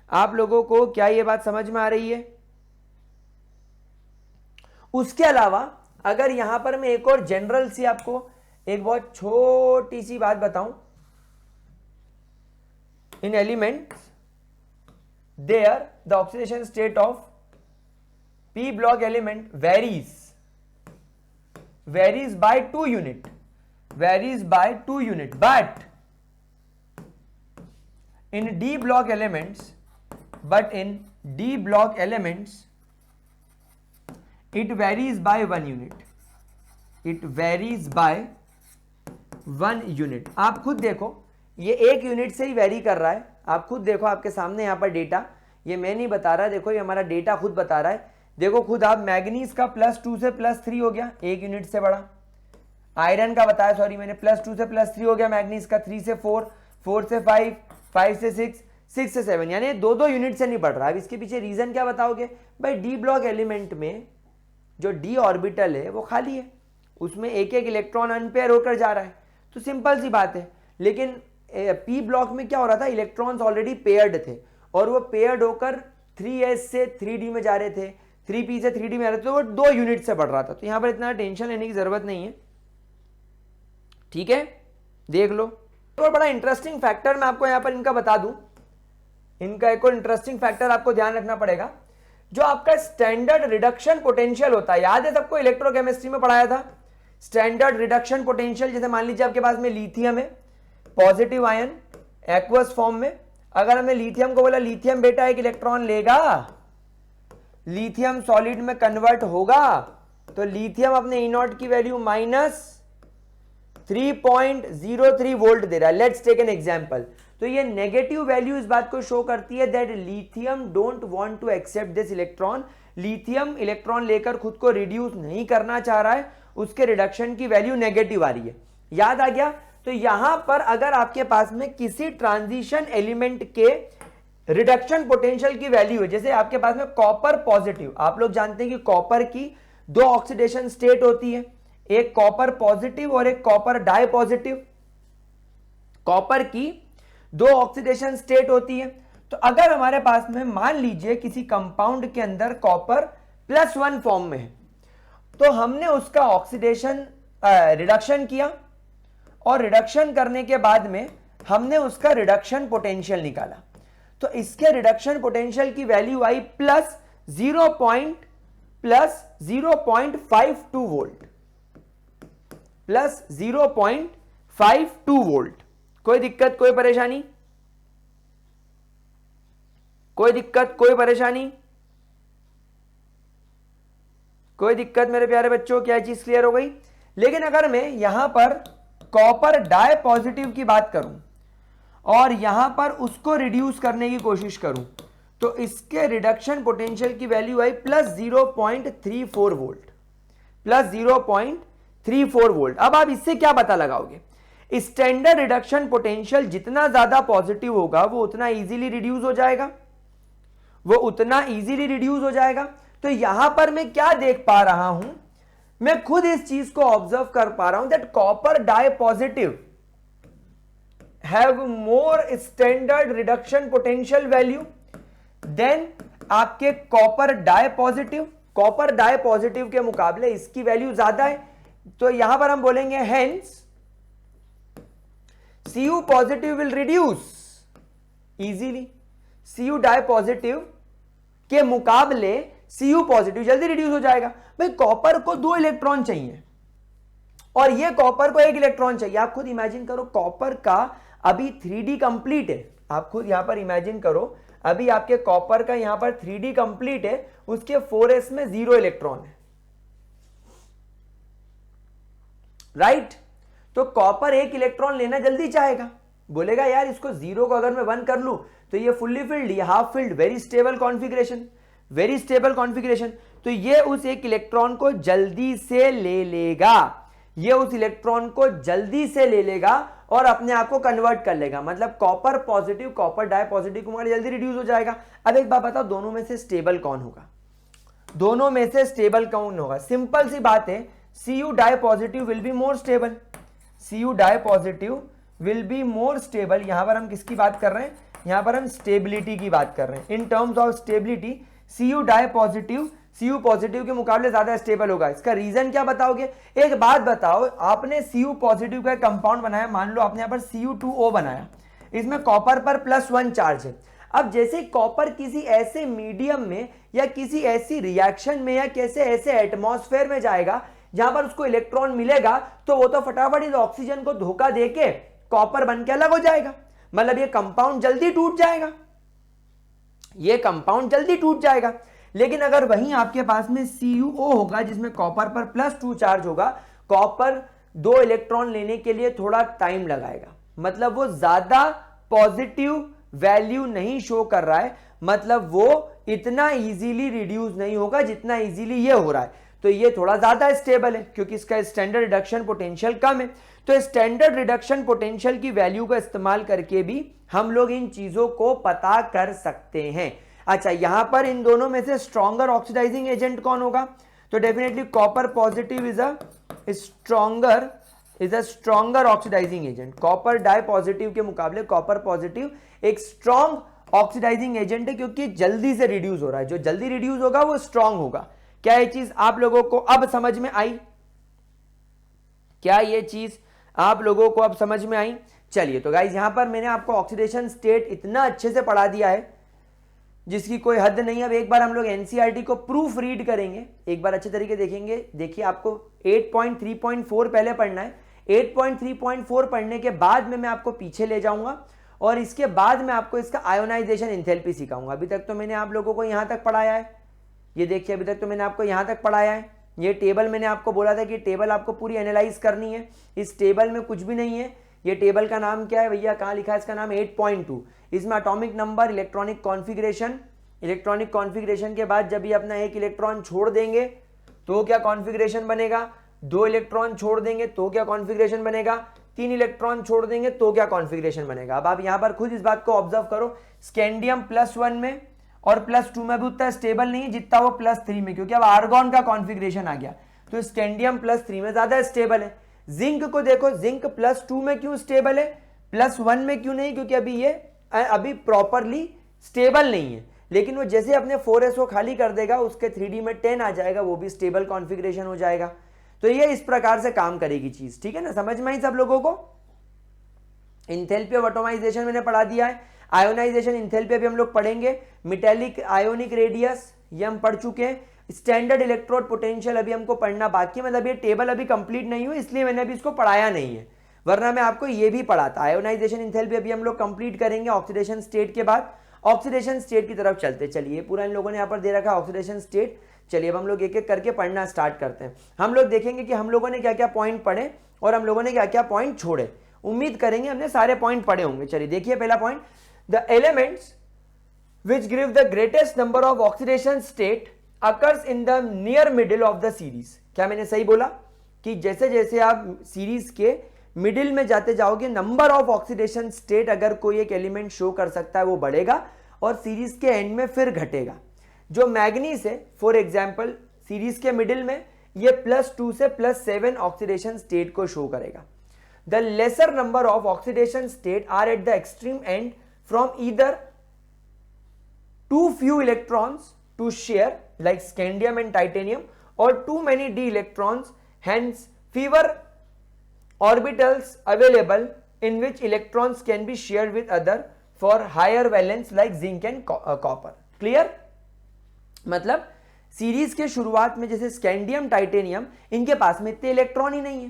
आप लोगों को क्या ये बात समझ में आ रही है? उसके अलावा अगर यहां पर मैं एक और जनरल सी आपको एक बहुत छोटी सी बात बताऊं, इन elements there the oxidation state of p block element varies by 2 unit, but in d block elements it varies by 1 unit, आप खुद देखो ये 1 यूनिट से ही वेरी कर रहा है। आप खुद देखो, आपके सामने यहां पर डेटा, ये मैं नहीं बता रहा, देखो ये हमारा डेटा खुद बता रहा है। देखो खुद आप, मैग्नीज का +2 से +3 हो गया, 1 यूनिट से बढ़ा। आयरन का बताया, सॉरी मैंने, +2 से +3 हो गया मैग्नीज का, 3 से 4, 4 से 5, 5 से 6, 6 से 7, यानी 2-2 यूनिट से नहीं बढ़ रहा है। अब इसके पीछे रीजन क्या बताओगे भाई? डी ब्लॉक एलिमेंट में जो डी ऑर्बिटल है वो खाली है, उसमें एक एक इलेक्ट्रॉन अनपेयर होकर जा रहा है, तो सिंपल सी बात है। लेकिन पी ब्लॉक में क्या हो रहा था? इलेक्ट्रॉन्स ऑलरेडी पेयर्ड थे और वो पेयर्ड होकर 3s से 3d में जा रहे थे, 3p से 3d में आ रहे थे, तो वो 2 यूनिट से बढ़ रहा था। तो यहां पर इतना टेंशन लेने की जरूरत नहीं है, ठीक है? देख लो। और बड़ा इंटरेस्टिंग फैक्टर मैं आपको यहां पर इनका बता दूं, इनका एक और इंटरेस्टिंग फैक्टर आपको ध्यान रखना पड़ेगा। जो आपका स्टैंडर्ड रिडक्शन पोटेंशियल होता है, याद है सबको, इलेक्ट्रोकेमिस्ट्री में पढ़ाया था स्टैंडर्ड रिडक्शन पोटेंशियल। जैसे मान लीजिए आपके पास में लिथियम है, पॉजिटिव आयन एक्वस फॉर्म में, अगर हमने लिथियम को बोला लिथियम बेटा एक इलेक्ट्रॉन लेगा, लिथियम सॉलिड में कन्वर्ट होगा, तो लिथियम अपने E0 की वैल्यू -3.03 वोल्ट दे रहा है। Let's take an example. तो ये नेगेटिव वैल्यू इस बात को शो करती है that lithium don't want to accept this electron. Lithium electron लेकर खुद को रिड्यूस नहीं करना चाह रहा है, उसके रिडक्शन की वैल्यू नेगेटिव आ रही है। याद आ गया? तो यहां पर अगर आपके पास में किसी ट्रांजिशन एलिमेंट के रिडक्शन पोटेंशियल की वैल्यू है, जैसे आपके पास में कॉपर पॉजिटिव, आप लोग जानते हैं कि कॉपर की 2 ऑक्सीडेशन स्टेट होती है, एक कॉपर पॉजिटिव और एक कॉपर डाई पॉजिटिव। कॉपर की 2 ऑक्सीडेशन स्टेट होती है। तो अगर हमारे पास में मान लीजिए किसी कंपाउंड के अंदर कॉपर +1 फॉर्म में है, तो हमने उसका ऑक्सीडेशन रिडक्शन किया और रिडक्शन करने के बाद में हमने उसका रिडक्शन पोटेंशियल निकाला, तो इसके रिडक्शन पोटेंशियल की वैल्यू आई +0.52 वोल्ट, +0.52 वोल्ट। कोई दिक्कत, कोई परेशानी? कोई दिक्कत, कोई परेशानी? कोई दिक्कत मेरे प्यारे बच्चों? क्या चीज क्लियर हो गई? लेकिन अगर मैं यहां पर कॉपर डाई पॉजिटिव की बात करूं और यहां पर उसको रिड्यूस करने की कोशिश करूं, तो इसके रिडक्शन पोटेंशियल की वैल्यू आई +0.34 वोल्ट, +0.34 वोल्ट। अब आप इससे क्या पता लगाओगे? स्टैंडर्ड रिडक्शन पोटेंशियल जितना ज्यादा पॉजिटिव होगा वो उतना इजीली रिड्यूस हो जाएगा, वो उतना इजीली रिड्यूस हो जाएगा। तो यहां पर मैं क्या देख पा रहा हूं? मैं खुद इस चीज को ऑब्जर्व कर पा रहा हूं that copper di positive have more standard reduction potential value than आपके copper di positive. Copper di positive के मुकाबले इसकी वैल्यू ज्यादा है, तो यहां पर हम बोलेंगे hence Cu positive will reduce easily. Cu di positive के मुकाबले Cu पॉजिटिव जल्दी रिड्यूस हो जाएगा। भाई कॉपर को 2 इलेक्ट्रॉन चाहिए और ये कॉपर को 1 इलेक्ट्रॉन चाहिए। आप खुद इमेजिन करो, कॉपर का अभी 3D कंप्लीट है। आप खुद यहां पर इमेजिन करो, अभी आपके कॉपर का यहां पर 3D कंप्लीट है, उसके 4s में 0 इलेक्ट्रॉन है, राइट? तो कॉपर 1 इलेक्ट्रॉन लेना जल्दी चाहेगा, बोलेगा यार इसको 0 को अगर मैं 1 कर लूं तो ये फुल्ली फिल्ड, ये half filled, very stable configuration, very stable configuration. तो ये उस 1 इलेक्ट्रॉन को जल्दी से ले लेगा, ये उस इलेक्ट्रॉन को जल्दी से ले लेगा और अपने आप को कन्वर्ट कर लेगा। मतलब copper positive copper di positive को जल्दी रिड्यूस हो जाएगा। अब एक बात बताओ, दोनों में से स्टेबल कौन होगा? दोनों में से स्टेबल कौन होगा? सिंपल सी बात है, Cu di positive will be more stable. Cu di positive will be more stable. यहां पर हम किसकी बात कर रहे हैं? यहां पर हम स्टेबिलिटी की बात कर रहे हैं। In terms of stability Cu di positive Cu positive के मुकाबले ज्यादा स्टेबल होगा। इसका रीजन क्या बताओगे? एक बात बताओ, आपने Cu पॉजिटिव का कंपाउंड बनाया, मान लो आपने यहां पर Cu2O बनाया, इसमें कॉपर पर +1 चार्ज है। अब जैसे कॉपर किसी ऐसे मीडियम में या किसी ऐसी रिएक्शन में या कैसे ऐसे एटमॉस्फेयर में जाएगा जहां पर उसको इलेक्ट्रॉन मिलेगा, तो वो तो फटाफट इस ऑक्सीजन को धोखा देके कॉपर बन के अलग हो जाएगा। मतलब ये कंपाउंड जल्दी टूट जाएगा, ये कंपाउंड जल्दी टूट जाएगा। लेकिन अगर वहीं आपके पास में CuO होगा जिसमें कॉपर पर +2 चार्ज होगा, कॉपर 2 इलेक्ट्रॉन लेने के लिए थोड़ा टाइम लगाएगा। मतलब वो ज्यादा पॉजिटिव वैल्यू नहीं शो कर रहा है, मतलब वो इतना इजीली रिड्यूस नहीं होगा जितना इजीली ये हो रहा है। तो ये थोड़ा ज्यादा स्टेबल है क्योंकि इसका स्टैंडर्ड रिडक्शन पोटेंशियल कम है। तो स्टैंडर्ड रिडक्शन पोटेंशियल की वैल्यू का इस्तेमाल करके भी हम लोग इन चीजों को पता कर सकते हैं। अच्छा, यहां पर इन दोनों में से स्ट्रॉन्गर ऑक्सीडाइजिंग एजेंट कौन होगा? तो definitely copper positive is a stronger oxidising agent. Copper di positive के मुकाबले कॉपर पॉजिटिव एक स्ट्रॉन्ग ऑक्सीडाइजिंग एजेंट है क्योंकि जल्दी से रिड्यूस हो रहा है। जो जल्दी रिड्यूस होगा वो स्ट्रॉन्ग होगा। क्या ये चीज आप लोगों को अब समझ में आई? क्या ये चीज आप लोगों को अब समझ में आई? चलिए, तो गाइज यहां पर मैंने आपको ऑक्सीडेशन स्टेट इतना अच्छे से पढ़ा दिया है जिसकी कोई हद नहीं। अब एक बार हम लोग एनसीईआरटी को प्रूफ रीड करेंगे, एक बार अच्छे तरीके देखेंगे। देखिए, आपको 8.3.4 पहले पढ़ना है। 8.3.4 पढ़ने के बाद में मैं आपको पीछे ले जाऊंगा और इसके बाद मैं आपको इसका आयोनाइजेशन एंथैल्पी सिखाऊंगा। अभी तक तो मैंने आप लोगों को यहां तक पढ़ाया है, ये देखिए अभी तक तो मैंने आपको यहां तक पढ़ाया है। ये टेबल मैंने आपको बोला था कि टेबल आपको पूरी एनालाइज करनी है। इस टेबल में कुछ भी नहीं है। ये टेबल का नाम क्या है भैया? कहां लिखा है इसका नाम? 8.2। इसमें atomic number, electronic configuration, electronic configuration के बाद जब ये अपना 1 इलेक्ट्रॉन छोड़ देंगे तो क्या कॉन्फ़िगरेशन बनेगा, 2 इलेक्ट्रॉन छोड़ देंगे तो क्या कॉन्फ़िगरेशन बनेगा, 3 इलेक्ट्रॉन छोड़ देंगे तो क्या कॉन्फ़िगरेशन बनेगा। अब आप यहां पर खुद इस बात को ऑब्जर्व करो, स्कैंडियम +1 में और +2 में भी उतना स्टेबल नहीं है जितना वो +3 में, क्योंकि अब आर्गॉन का कॉन्फ़िगरेशन आ गया। तो स्कैंडियम +3 में ज्यादा स्टेबल है। जिंक को देखो, जिंक +2 में क्यों स्टेबल है, +1 में क्यों नहीं? क्योंकि अभी ये अभी प्रॉपरली स्टेबल नहीं है। लेकिन वो जैसे अपने 4s खाली कर देगा, उसके 3D में 10 आ जाएगा, वो भी स्टेबल कॉन्फ़िगरेशन हो जाएगा। तो ये इस प्रकार से काम करेगी चीज, ठीक है ना? समझ में आई सब लोगों को? एंथैल्पी ऑफ एटॉमाइजेशन मैंने पढ़ा दिया है। आयोनाइजेशन एंथैल्पी अभी हम लोग पढ़ेंगे। मेटेलिक आयोनिक रेडियस ये हम पढ़ चुके हैं। स्टैंडर्ड इलेक्ट्रोड पोटेंशियल अभी हमको पढ़ना बाकी है। मतलब ये टेबल अभी कंप्लीट नहीं हुई इसलिए मैंने अभी इसको पढ़ाया नहीं है, वरना मैं आपको ये भी पढ़ाता। आयोनाइजेशन एंथैल्पी अभी हम लोग कंप्लीट करेंगे ऑक्सीडेशन स्टेट के बाद। ऑक्सीडेशन स्टेट की तरफ चलते चलिए। पूरा इन लोगों ने यहाँ पर दे रखा है ऑक्सीडेशन स्टेट। चलिए अब हम लोग एक एक करके पढ़ना स्टार्ट करते हैं। हम लोग देखेंगे कि हम लोगों ने क्या क्या पॉइंट पढ़े और हम लोगों ने क्या क्या पॉइंट छोड़े। उम्मीद करेंगे हमने सारे पॉइंट पढ़े होंगे। चलिए देखिए पहला point, the elements which give the greatest number of oxidation state occurs in the near middle of the series। क्या मैंने सही बोला कि जैसे जैसे आप सीरीज के मिडिल में जाते जाओगे, नंबर ऑफ ऑक्सीडेशन स्टेट अगर कोई एक एलिमेंट शो कर सकता है वो बढ़ेगा और सीरीज के एंड में फिर घटेगा। जो मैग्नीज है फॉर एग्जांपल सीरीज के मिडिल में ये +2 से +7 ऑक्सीडेशन स्टेट को शो करेगा। The lesser number of oxidation state are at the extreme end from either too few electrons to share like scandium and titanium or too many d electrons, hence fewer orbitals available in which electrons can be shared with other for higher valence like zinc and copper. Clear? मतलब सीरीज के शुरुआत में जैसे स्कैंडियम टाइटेनियम इनके पास में इतने इलेक्ट्रॉन ही नहीं है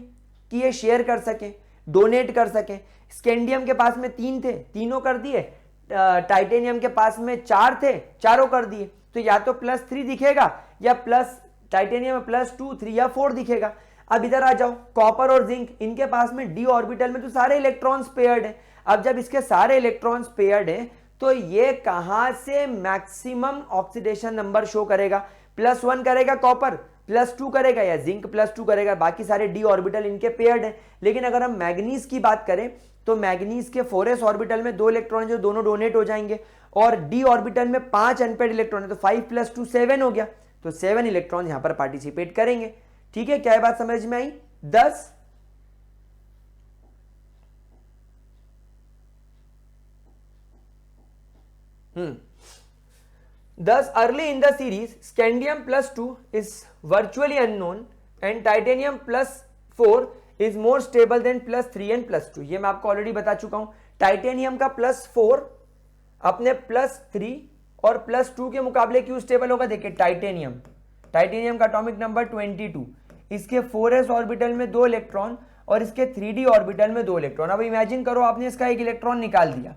कि ये शेयर कर सके, डोनेट कर सके। स्कैंडियम के पास में 3 थे, तीनों कर दिए। टाइटेनियम के पास में 4 थे, चारों कर दिए। तो या तो +3 दिखेगा या प्लस टाइटेनियम में +2, 3 या 4 दिखेगा। अब इधर आ जाओ, कॉपर और जिंक इनके पास में d ऑर्बिटल में तो सारे इलेक्ट्रॉन्स पेयर्ड है। अब जब इसके सारे इलेक्ट्रॉन्स पेयर्ड है तो ये कहां से मैक्सिमम ऑक्सीडेशन नंबर शो करेगा? +1 करेगा कॉपर, +2 करेगा या जिंक +2 करेगा। बाकी सारे d ऑर्बिटल इनके पेयर्ड है। लेकिन अगर हम मैग्नीज की बात करें तो मैग्नीज के 4s ऑर्बिटल में 2 इलेक्ट्रॉन जो दोनों डोनेट हो जाएंगे और d ऑर्बिटल में 5 अनपेड इलेक्ट्रॉन है, तो 5 + 2 7 हो गया। तो 7 इलेक्ट्रॉन यहां पर पार्टिसिपेट करेंगे। ठीक है, क्या बात समझ में आई? 10 Thus, early in the series, scandium +2 is virtually unknown and titanium +4 is more stable than +3 and +2. ये मैं आपको ऑलरेडी बता चुका हूं। टाइटेनियम का +4 अपने +3 और +2 के मुकाबले क्यों स्टेबल होगा? देखिए टाइटेनियम का एटॉमिक नंबर 22, इसके 4s ऑर्बिटल में 2 इलेक्ट्रॉन और इसके 3d ऑर्बिटल में 2 इलेक्ट्रॉन। अब इमेजिन करो आपने इसका एक इलेक्ट्रॉन निकाल दिया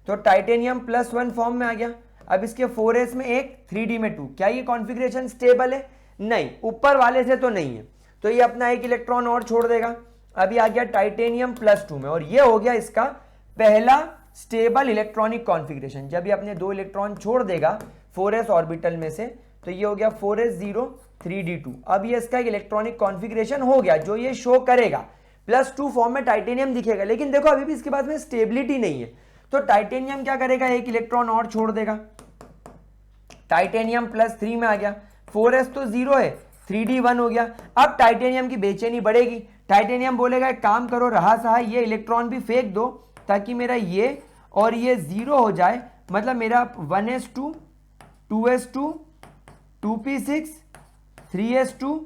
तो टाइटेनियम +1 फॉर्म में आ गया। अब इसके 4s में 1, 3d में 2। क्या ये कॉन्फ़िगरेशन स्टेबल है? नहीं, ऊपर वाले से तो नहीं है। तो ये अपना एक इलेक्ट्रॉन और छोड़ देगा। अभी आ गया टाइटेनियम +2 में और ये हो गया इसका पहला स्टेबल इलेक्ट्रॉनिक कॉन्फ़िगरेशन। जब ये अपने 2 इलेक्ट्रॉन छोड़ देगा 4s ऑर्बिटल में से तो ये हो गया 4s0 3d2। अब ये इसका एक इलेक्ट्रॉनिक कॉन्फ़िगरेशन हो गया जो ये शो करेगा। +2 फॉर्म में टाइटेनियम दिखेगा, लेकिन देखो अभी भी इसके पास में स्टेबिलिटी नहीं है। तो टाइटेनियम क्या करेगा? एक इलेक्ट्रॉन और छोड़ देगा। टाइटेनियम +3 में आ गया। 4s तो 0 है, 3d 1 हो गया। अब टाइटेनियम की बेचैनी बढ़ेगी। टाइटेनियम बोलेगा एक काम करो रहा सहाय, ये इलेक्ट्रॉन भी फेंक दो ताकि मेरा ये और ये 0 हो जाए। मतलब मेरा 1s2 2s2 2p6 3s2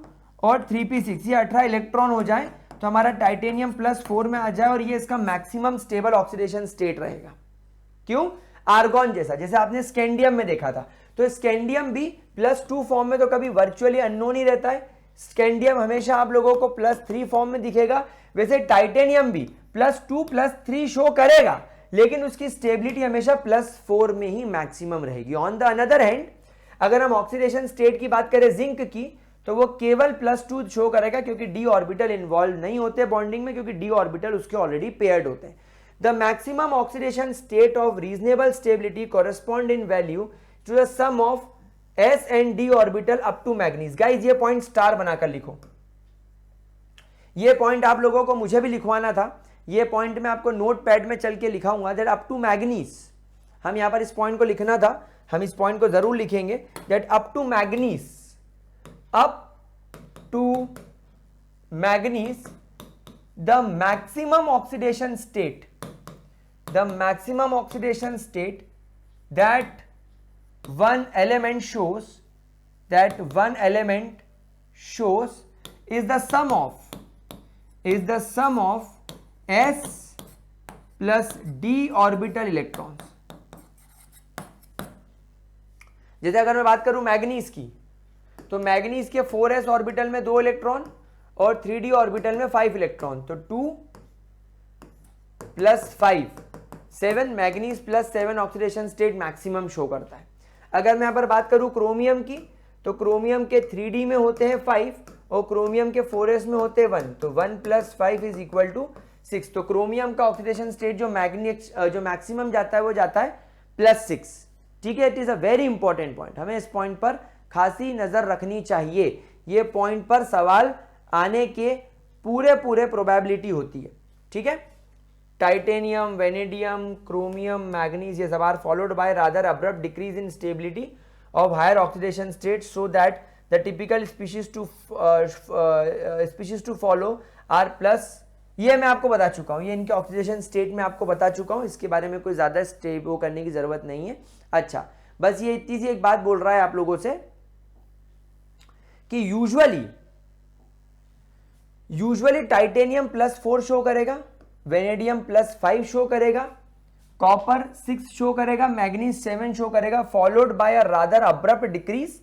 और 3p6 ये 18 इलेक्ट्रॉन हो जाए तो हमारा टाइटेनियम +4 में आ जाए और ये इसका मैक्सिमम स्टेबल ऑक्सीडेशन स्टेट रहेगा। क्यों? आर्गॉन जैसा, जैसे आपने स्कैंडियम में देखा था। तो स्कैंडियम भी +2 फॉर्म में तो कभी वर्चुअली अननोन ही रहता है। स्कैंडियम हमेशा आप लोगों को +3 फॉर्म में दिखेगा। वैसे टाइटेनियम भी +2 +3 शो करेगा, लेकिन उसकी स्टेबिलिटी हमेशा +4 में ही मैक्सिमम रहेगी। ऑन द अनदर हैंड अगर हम ऑक्सीडेशन स्टेट की बात करें जिंक की तो वो केवल +2 शो करेगा क्योंकि d ऑर्बिटल इन्वॉल्व नहीं होते बॉन्डिंग में, क्योंकि d ऑर्बिटल उसके ऑलरेडी पेयर्ड होते हैं। The maximum oxidation state of reasonable stability correspond in value to the sum of s and d orbital up to manganese. Guys ये पॉइंट स्टार बनाकर लिखो। ये पॉइंट आप लोगों को मुझे भी लिखवाना था। ये पॉइंट मैं आपको नोट पैड में चल के लिखाऊंगा दैट अप टू मैग्नीज। हम यहां पर इस पॉइंट को लिखना था, हम इस पॉइंट को जरूर लिखेंगे that up to manganese, up to manganese the maximum oxidation state that one element shows is the sum of s plus d orbital electrons। जैसे अगर मैं बात करूं मैग्नीज की तो मैग्नीज के 4s ऑर्बिटल में 2 इलेक्ट्रॉन और 3d ऑर्बिटल में 5 इलेक्ट्रॉन, तो 2 + 5 7, manganese +7 oxidation state maximum show करता है। अगर मैं यहां पर बात करूं क्रोमियम की तो क्रोमियम के 3d में होते हैं 5 और क्रोमियम के 4s में होते हैं 1, तो 1 + 5 = 6। तो क्रोमियम का ऑक्सीडेशन स्टेट जो मैक्सिमम जाता है वो जाता है +6। ठीक है, it is a very important point, हमें इस पॉइंट पर खासी नजर रखनी चाहिए। ये पॉइंट पर सवाल आने के पूरे प्रोबेबिलिटी होती है। ठीक है, टाइटेनियम, वेनेडियम, क्रोमियम, मैग्नीज ये सब are followed by rather abrupt decrease in stability of higher oxidation state so that the typical species to follow are ये मैं आपको बता चुका हूं, ये इनके ऑक्सीडेशन स्टेट में आपको बता चुका हूं, इसके बारे में कोई ज्यादा स्टेप वो करने की जरूरत नहीं है। अच्छा, बस ये इतनी सी एक बात बोल रहा है आप लोगों से कि यूजुअली टाइटेनियम +4 शो करेगा, वेनेडियम +5 शो करेगा, कॉपर 6 शो करेगा, मैग्नीज 7 शो करेगा, followed by a rather abrupt decrease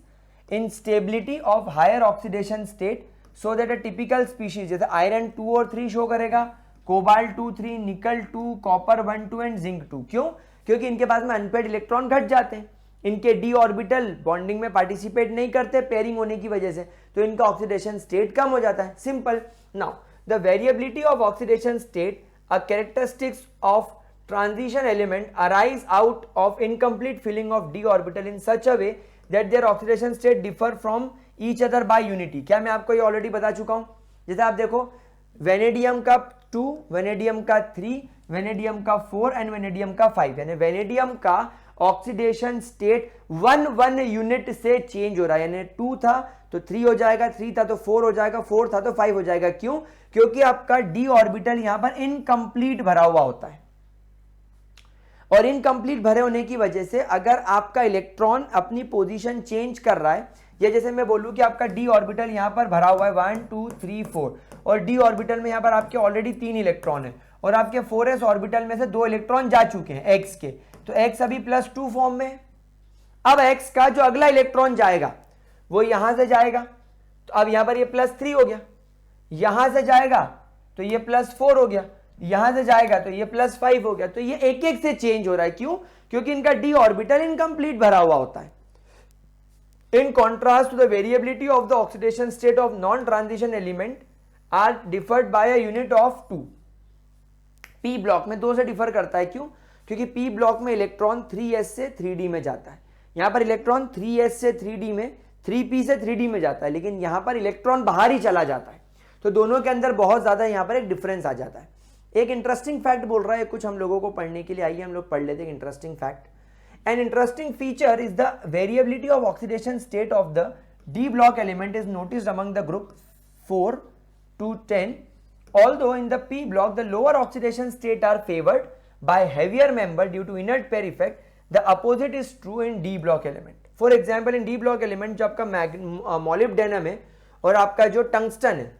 in stability of higher oxidation state, so that a typical species जैसे आयरन 2 और 3 शो करेगा, कोबाल्ट 2 3, निकल 2, कॉपर 1 2 एंड जिंक 2। क्यों? क्योंकि इनके पास में अनपेयर्ड इलेक्ट्रॉन घट जाते हैं, इनके डी ऑर्बिटल बॉन्डिंग में पार्टिसिपेट नहीं करते पेयरिंग होने की वजह से, तो इनका ऑक्सीडेशन स्टेट कम हो जाता है। Simple. Now the variability of oxidation state, a characteristics of transition element arise out of incomplete filling of d orbital in such a way that their oxidation state differ from each other by unity। क्या मैं आपको ये ऑलरेडी बता चुका हूं? जैसे आप देखो, वेनेडियम का 2, वेनेडियम का 3, वेनेडियम का 4 एंड वेनेडियम का 5, यानी वेनेडियम का ऑक्सीडेशन स्टेट 1 यूनिट से चेंज हो रहा है, यानी 2 था तो 3 हो जाएगा, 3 था तो 4 हो जाएगा, 4 था तो 5 हो जाएगा। क्यों? क्योंकि आपका डी ऑर्बिटल यहां पर इनकम्प्लीट भरा हुआ होता है, और इनकम्प्लीट भरे होने की वजह से अगर आपका इलेक्ट्रॉन अपनी पोजीशन चेंज कर रहा है, या जैसे मैं बोलूं कि आपका डी ऑर्बिटल यहां पर भरा हुआ है 1 2 3 4, और डी ऑर्बिटल में यहां पर आपके ऑलरेडी 3 इलेक्ट्रॉन है, और आपके 4s ऑर्बिटल में से 2 इलेक्ट्रॉन जा चुके हैं x के, तो x अभी +2 फॉर्म में है। अब x का जो अगला इलेक्ट्रॉन जाएगा वो यहां से जाएगा, तो अब यहां पर ये +3 हो गया, यहां से जाएगा तो ये +4 हो गया, यहां से जाएगा तो ये +5 हो गया, तो ये एक एक से चेंज हो रहा है। क्यों? क्योंकि इनका डी ऑर्बिटल इनकम्प्लीट भरा हुआ होता है। In contrast to the variability of the oxidation state of non transition element are differed by a unit of 2। P block में 2 से डिफर करता है। क्यों? क्योंकि पी ब्लॉक में इलेक्ट्रॉन 3s से 3d में जाता है, यहां पर इलेक्ट्रॉन 3s से 3d में, 3p से 3d में जाता है, लेकिन यहां पर इलेक्ट्रॉन बाहर ही चला जाता है, तो दोनों के अंदर बहुत ज्यादा यहां पर एक डिफरेंस आ जाता है। एक इंटरेस्टिंग फैक्ट बोल रहा है कुछ हम लोगों को पढ़ने के लिए, आइए हम लोग पढ़ लेते हैं interesting fact. An interesting feature is the variability of oxidation state of the D block element is noticed among the group 4 to 10, although in the p block the lower oxidation state are favored by heavier member due to inert pair effect, the opposite is true in d block element। for example in d block element जो आपका मोलिब्डेनम है और आपका जो टंगस्टन है,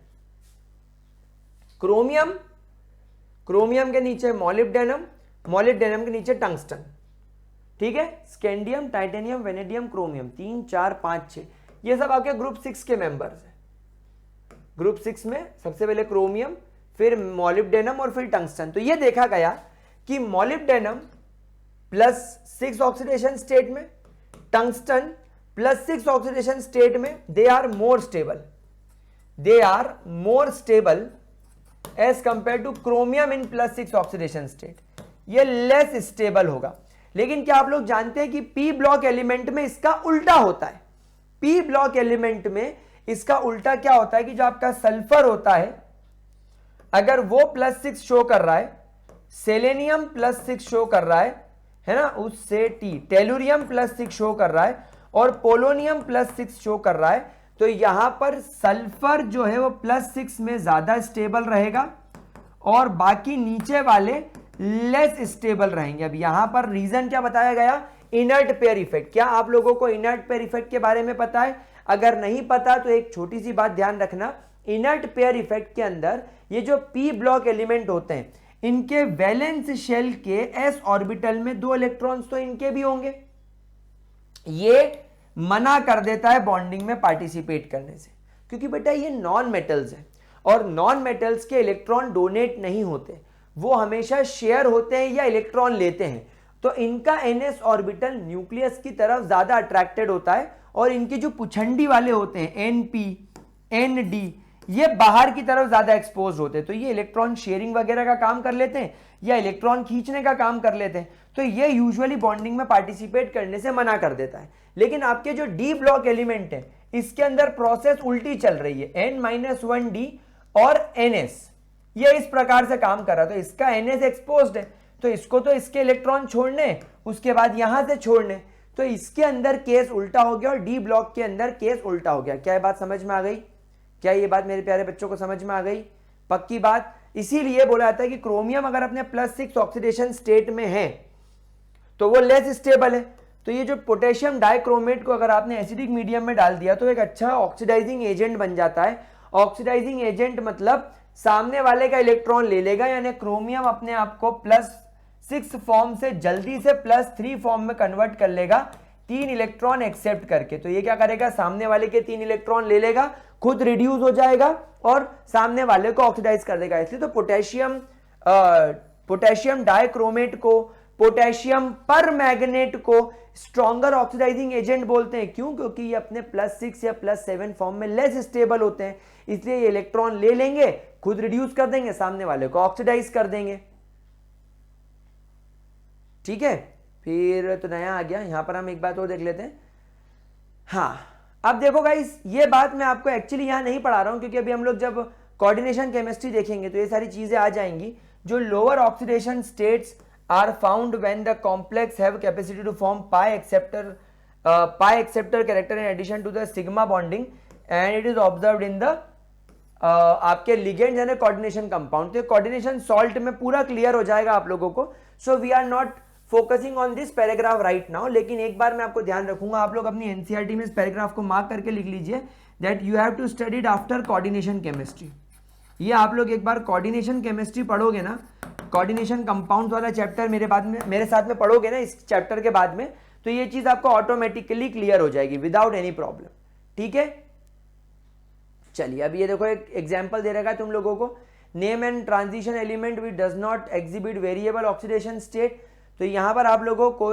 क्रोमियम के नीचे मोलिब्डेनम, मोलिब्डेनम के नीचे टंगस्टन, ठीक है, स्कैंडियम, टाइटेनियम, वेनेडियम, क्रोमियम, 3 4 5 6, ये सब आपके ग्रुप 6 के मेंबर्स हैं। ग्रुप 6 में सबसे पहले क्रोमियम, फिर मोलिब्डेनम और फिर टंगस्टन। तो ये देखा गया कि मोलिब्डेनम +6 ऑक्सीडेशन स्टेट में, टंगस्टन +6 ऑक्सीडेशन स्टेट में, they are more stable as compare to chromium in +6 oxidation state, ये लेस स्टेबल होगा। लेकिन क्या आप लोग जानते हैं कि पी ब्लॉक एलिमेंट में इसका उल्टा होता है। पी ब्लॉक एलिमेंट में इसका उल्टा क्या होता है कि जो आपका सल्फर होता है, अगर वो +6 शो कर रहा है, सेलेनियम +6 शो कर रहा है ना, उससे टेलुरियम +6 शो कर रहा है और पोलोनियम +6 शो कर रहा है, तो यहां पर सल्फर जो है वो +6 में ज्यादा स्टेबल रहेगा और बाकी नीचे वाले लेस स्टेबल रहेंगे। अब यहां पर रीजन क्या बताया गया? Inert pair effect. क्या आप लोगों को इनर्ट पेयर इफेक्ट के बारे में पता है? अगर नहीं पता तो एक छोटी सी बात ध्यान रखना, इनर्ट पेयर इफेक्ट के अंदर ये जो पी ब्लॉक एलिमेंट होते हैं, इनके वैलेंस शेल के s ऑर्बिटल में 2 इलेक्ट्रॉन्स तो इनके भी होंगे, ये मना कर देता है बॉन्डिंग में पार्टिसिपेट करने से, क्योंकि बेटा ये नॉन मेटल्स है और नॉन मेटल्स के इलेक्ट्रॉन डोनेट नहीं होते, वो हमेशा शेयर होते हैं या इलेक्ट्रॉन लेते हैं। तो इनका ns ऑर्बिटल न्यूक्लियस की तरफ ज्यादा अट्रैक्टेड होता है और इनके जो पुछंडी वाले होते हैं np nd, ये बाहर की तरफ ज्यादा एक्सपोज होते हैं, तो ये इलेक्ट्रॉन शेयरिंग वगैरह का काम कर लेते हैं या इलेक्ट्रॉन खींचने का काम कर लेते हैं, तो ये यूजुअली बॉन्डिंग में पार्टिसिपेट करने से मना कर देता है। लेकिन आपके जो डी ब्लॉक एलिमेंट है, इसके अंदर प्रोसेस उल्टी चल रही है, n-1d और ns, ये इस प्रकार से काम कर रहा है, तो इसका ns एक्सपोज्ड है, तो इसको तो इसके इलेक्ट्रॉन छोड़ने, उसके बाद यहां से छोड़ने, तो इसके अंदर केस उल्टा हो गया और डी ब्लॉक के अंदर केस उल्टा हो गया। क्या ये बात समझ में आ गई? क्या ये बात मेरे प्यारे बच्चों को समझ में आ गई? पक्की बात। इसीलिए बोला जाता है कि क्रोमियम अगर अपने +6 ऑक्सीडेशन स्टेट में है तो वो लेस स्टेबल है। तो ये जो पोटेशियम डाइक्रोमेट को अगर आपने एसिडिक मीडियम में डाल दिया तो एक अच्छा ऑक्सीडाइजिंग एजेंट बन जाता है। ऑक्सीडाइजिंग एजेंट मतलब सामने वाले का इलेक्ट्रॉन ले लेगा, यानी क्रोमियम अपने आप को +6 फॉर्म से जल्दी से +3 फॉर्म में कन्वर्ट कर लेगा 3 इलेक्ट्रॉन एक्सेप्ट करके। तो ये क्या करेगा, सामने वाले के 3 इलेक्ट्रॉन ले लेगा, खुद रिड्यूस हो जाएगा और सामने वाले को ऑक्सीडाइज कर देगा। इसलिए तो पोटेशियम डाइक्रोमेट को, पोटेशियम परमैंगनेट को स्ट्रॉन्गर ऑक्सीडाइजिंग एजेंट बोलते हैं। क्यों? क्योंकि ये अपने +6 या +7 फॉर्म में लेस स्टेबल होते हैं, इसलिए ये इलेक्ट्रॉन ले लेंगे, खुद रिड्यूस कर देंगे, सामने वाले को ऑक्सीडाइज कर देंगे। ठीक है, फिर तो नया आ गया। यहां पर हम एक बात और देख लेते हैं। हाँ, अब देखो गाइस, ये बात मैं आपको एक्चुअली यहां नहीं पढ़ा रहा हूं क्योंकि अभी हम लोग जब कोऑर्डिनेशन केमिस्ट्री देखेंगे तो ये सारी चीजें आ जाएंगी। जो lower oxidation states are found when the complex have capacity to form pi acceptor character in addition to the sigma bonding and it is observed in the आपके लिगेंड यानी कोऑर्डिनेशन कंपाउंड। तो कोऑर्डिनेशन सॉल्ट में पूरा क्लियर हो जाएगा आप लोगों को। So we are not focusing on this paragraph right now, लेकिन एक बार मैं आपको ध्यान रखूंगा, आप लोग अपनी एनसीईआरटी में इस पैराग्राफ को मार्क करके लिख लीजिए that you have to studied after coordination chemistry. ये आप लोग एक बार कोऑर्डिनेशन केमिस्ट्री पढ़ोगे ना, कोऑर्डिनेशन कंपाउंड वाला चैप्टर मेरे साथ में पढ़ोगे ना इस चैप्टर के बाद में, तो ये चीज आपको ऑटोमेटिकली क्लियर हो जाएगी विदाउट एनी प्रॉब्लम। ठीक है, चलिए अब ये देखो एक एग्जांपल दे रखा है तुम लोगों को, name and transition element which does not exhibit variable oxidation state. तो यहां पर आप लोगों को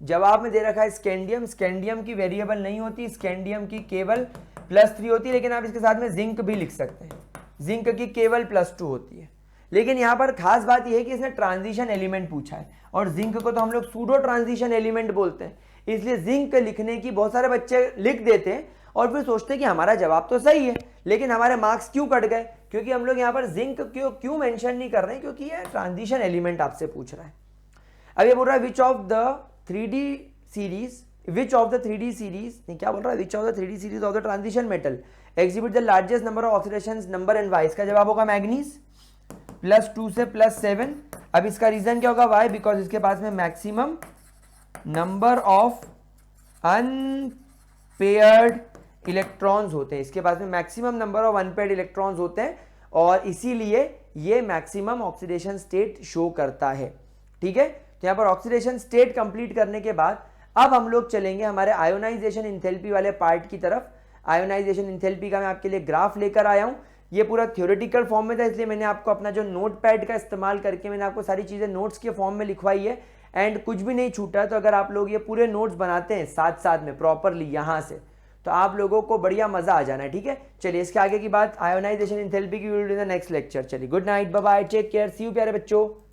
जवाब में दे रखा है स्कैंडियम। स्कैंडियम की वेरिएबल नहीं होती, स्कैंडियम की केवल +3 होती है, लेकिन आप इसके साथ में जिंक भी लिख सकते हैं, जिंक की केवल +2 होती है। लेकिन यहां पर खास बात यह है कि इसने ट्रांजिशन एलिमेंट पूछा है और जिंक को तो हम लोग सूडो ट्रांजिशन एलिमेंट बोलते हैं, इसलिए जिंक लिखने की बहुत सारे बच्चे लिख देते हैं और फिर सोचते हैं कि हमारा जवाब तो सही है लेकिन हमारे मार्क्स क्यों कट गए, क्योंकि हम लोग यहां पर जिंक क्यों मेंशन नहीं कर रहे हैं, क्योंकि ये ट्रांजिशन एलिमेंट आपसे पूछ रहा है। अब ये बोल रहा है which of the 3D series क्या बोल रहा है, which of the 3D series of the transition metal exhibit the largest number of oxidation number and why. इसका जवाब होगा मैग्नीज, +2 से +7। अब इसका रीजन क्या होगा, वाई, बिकॉज इसके पास में maximum number of unpaired electrons होते हैं, इसके पास में maximum number of unpaired electrons होते हैं और इसीलिए ये मैक्सिमम ऑक्सीडेशन स्टेट शो करता है। ठीक है, तो यहां पर ऑक्सीडेशन स्टेट कंप्लीट करने के बाद अब हम लोग चलेंगे हमारे आयोनाइजेशन इंथैल्पी वाले पार्ट की तरफ। आयोनाइजेशन इंथैल्पी का मैं आपके लिए ग्राफ लेकर आया हूं, ये पूरा थ्योरेटिकल फॉर्म में था, इसलिए मैंने आपको अपना जो नोट पैड का इस्तेमाल करके मैंने आपको सारी चीजें नोट्स के फॉर्म में लिखवाई है एंड कुछ भी नहीं छूटा। तो अगर आप लोग ये पूरे नोट्स बनाते हैं साथ साथ में प्रॉपरली यहां से, तो आप लोगों को बढ़िया मजा आ जाना है। ठीक है, चलिए इसके आगे की बात आयोनाइजेशन इंथैल्पी की video in the next lecture. चलिए good night, bye bye, take care, see you प्यारे बच्चों।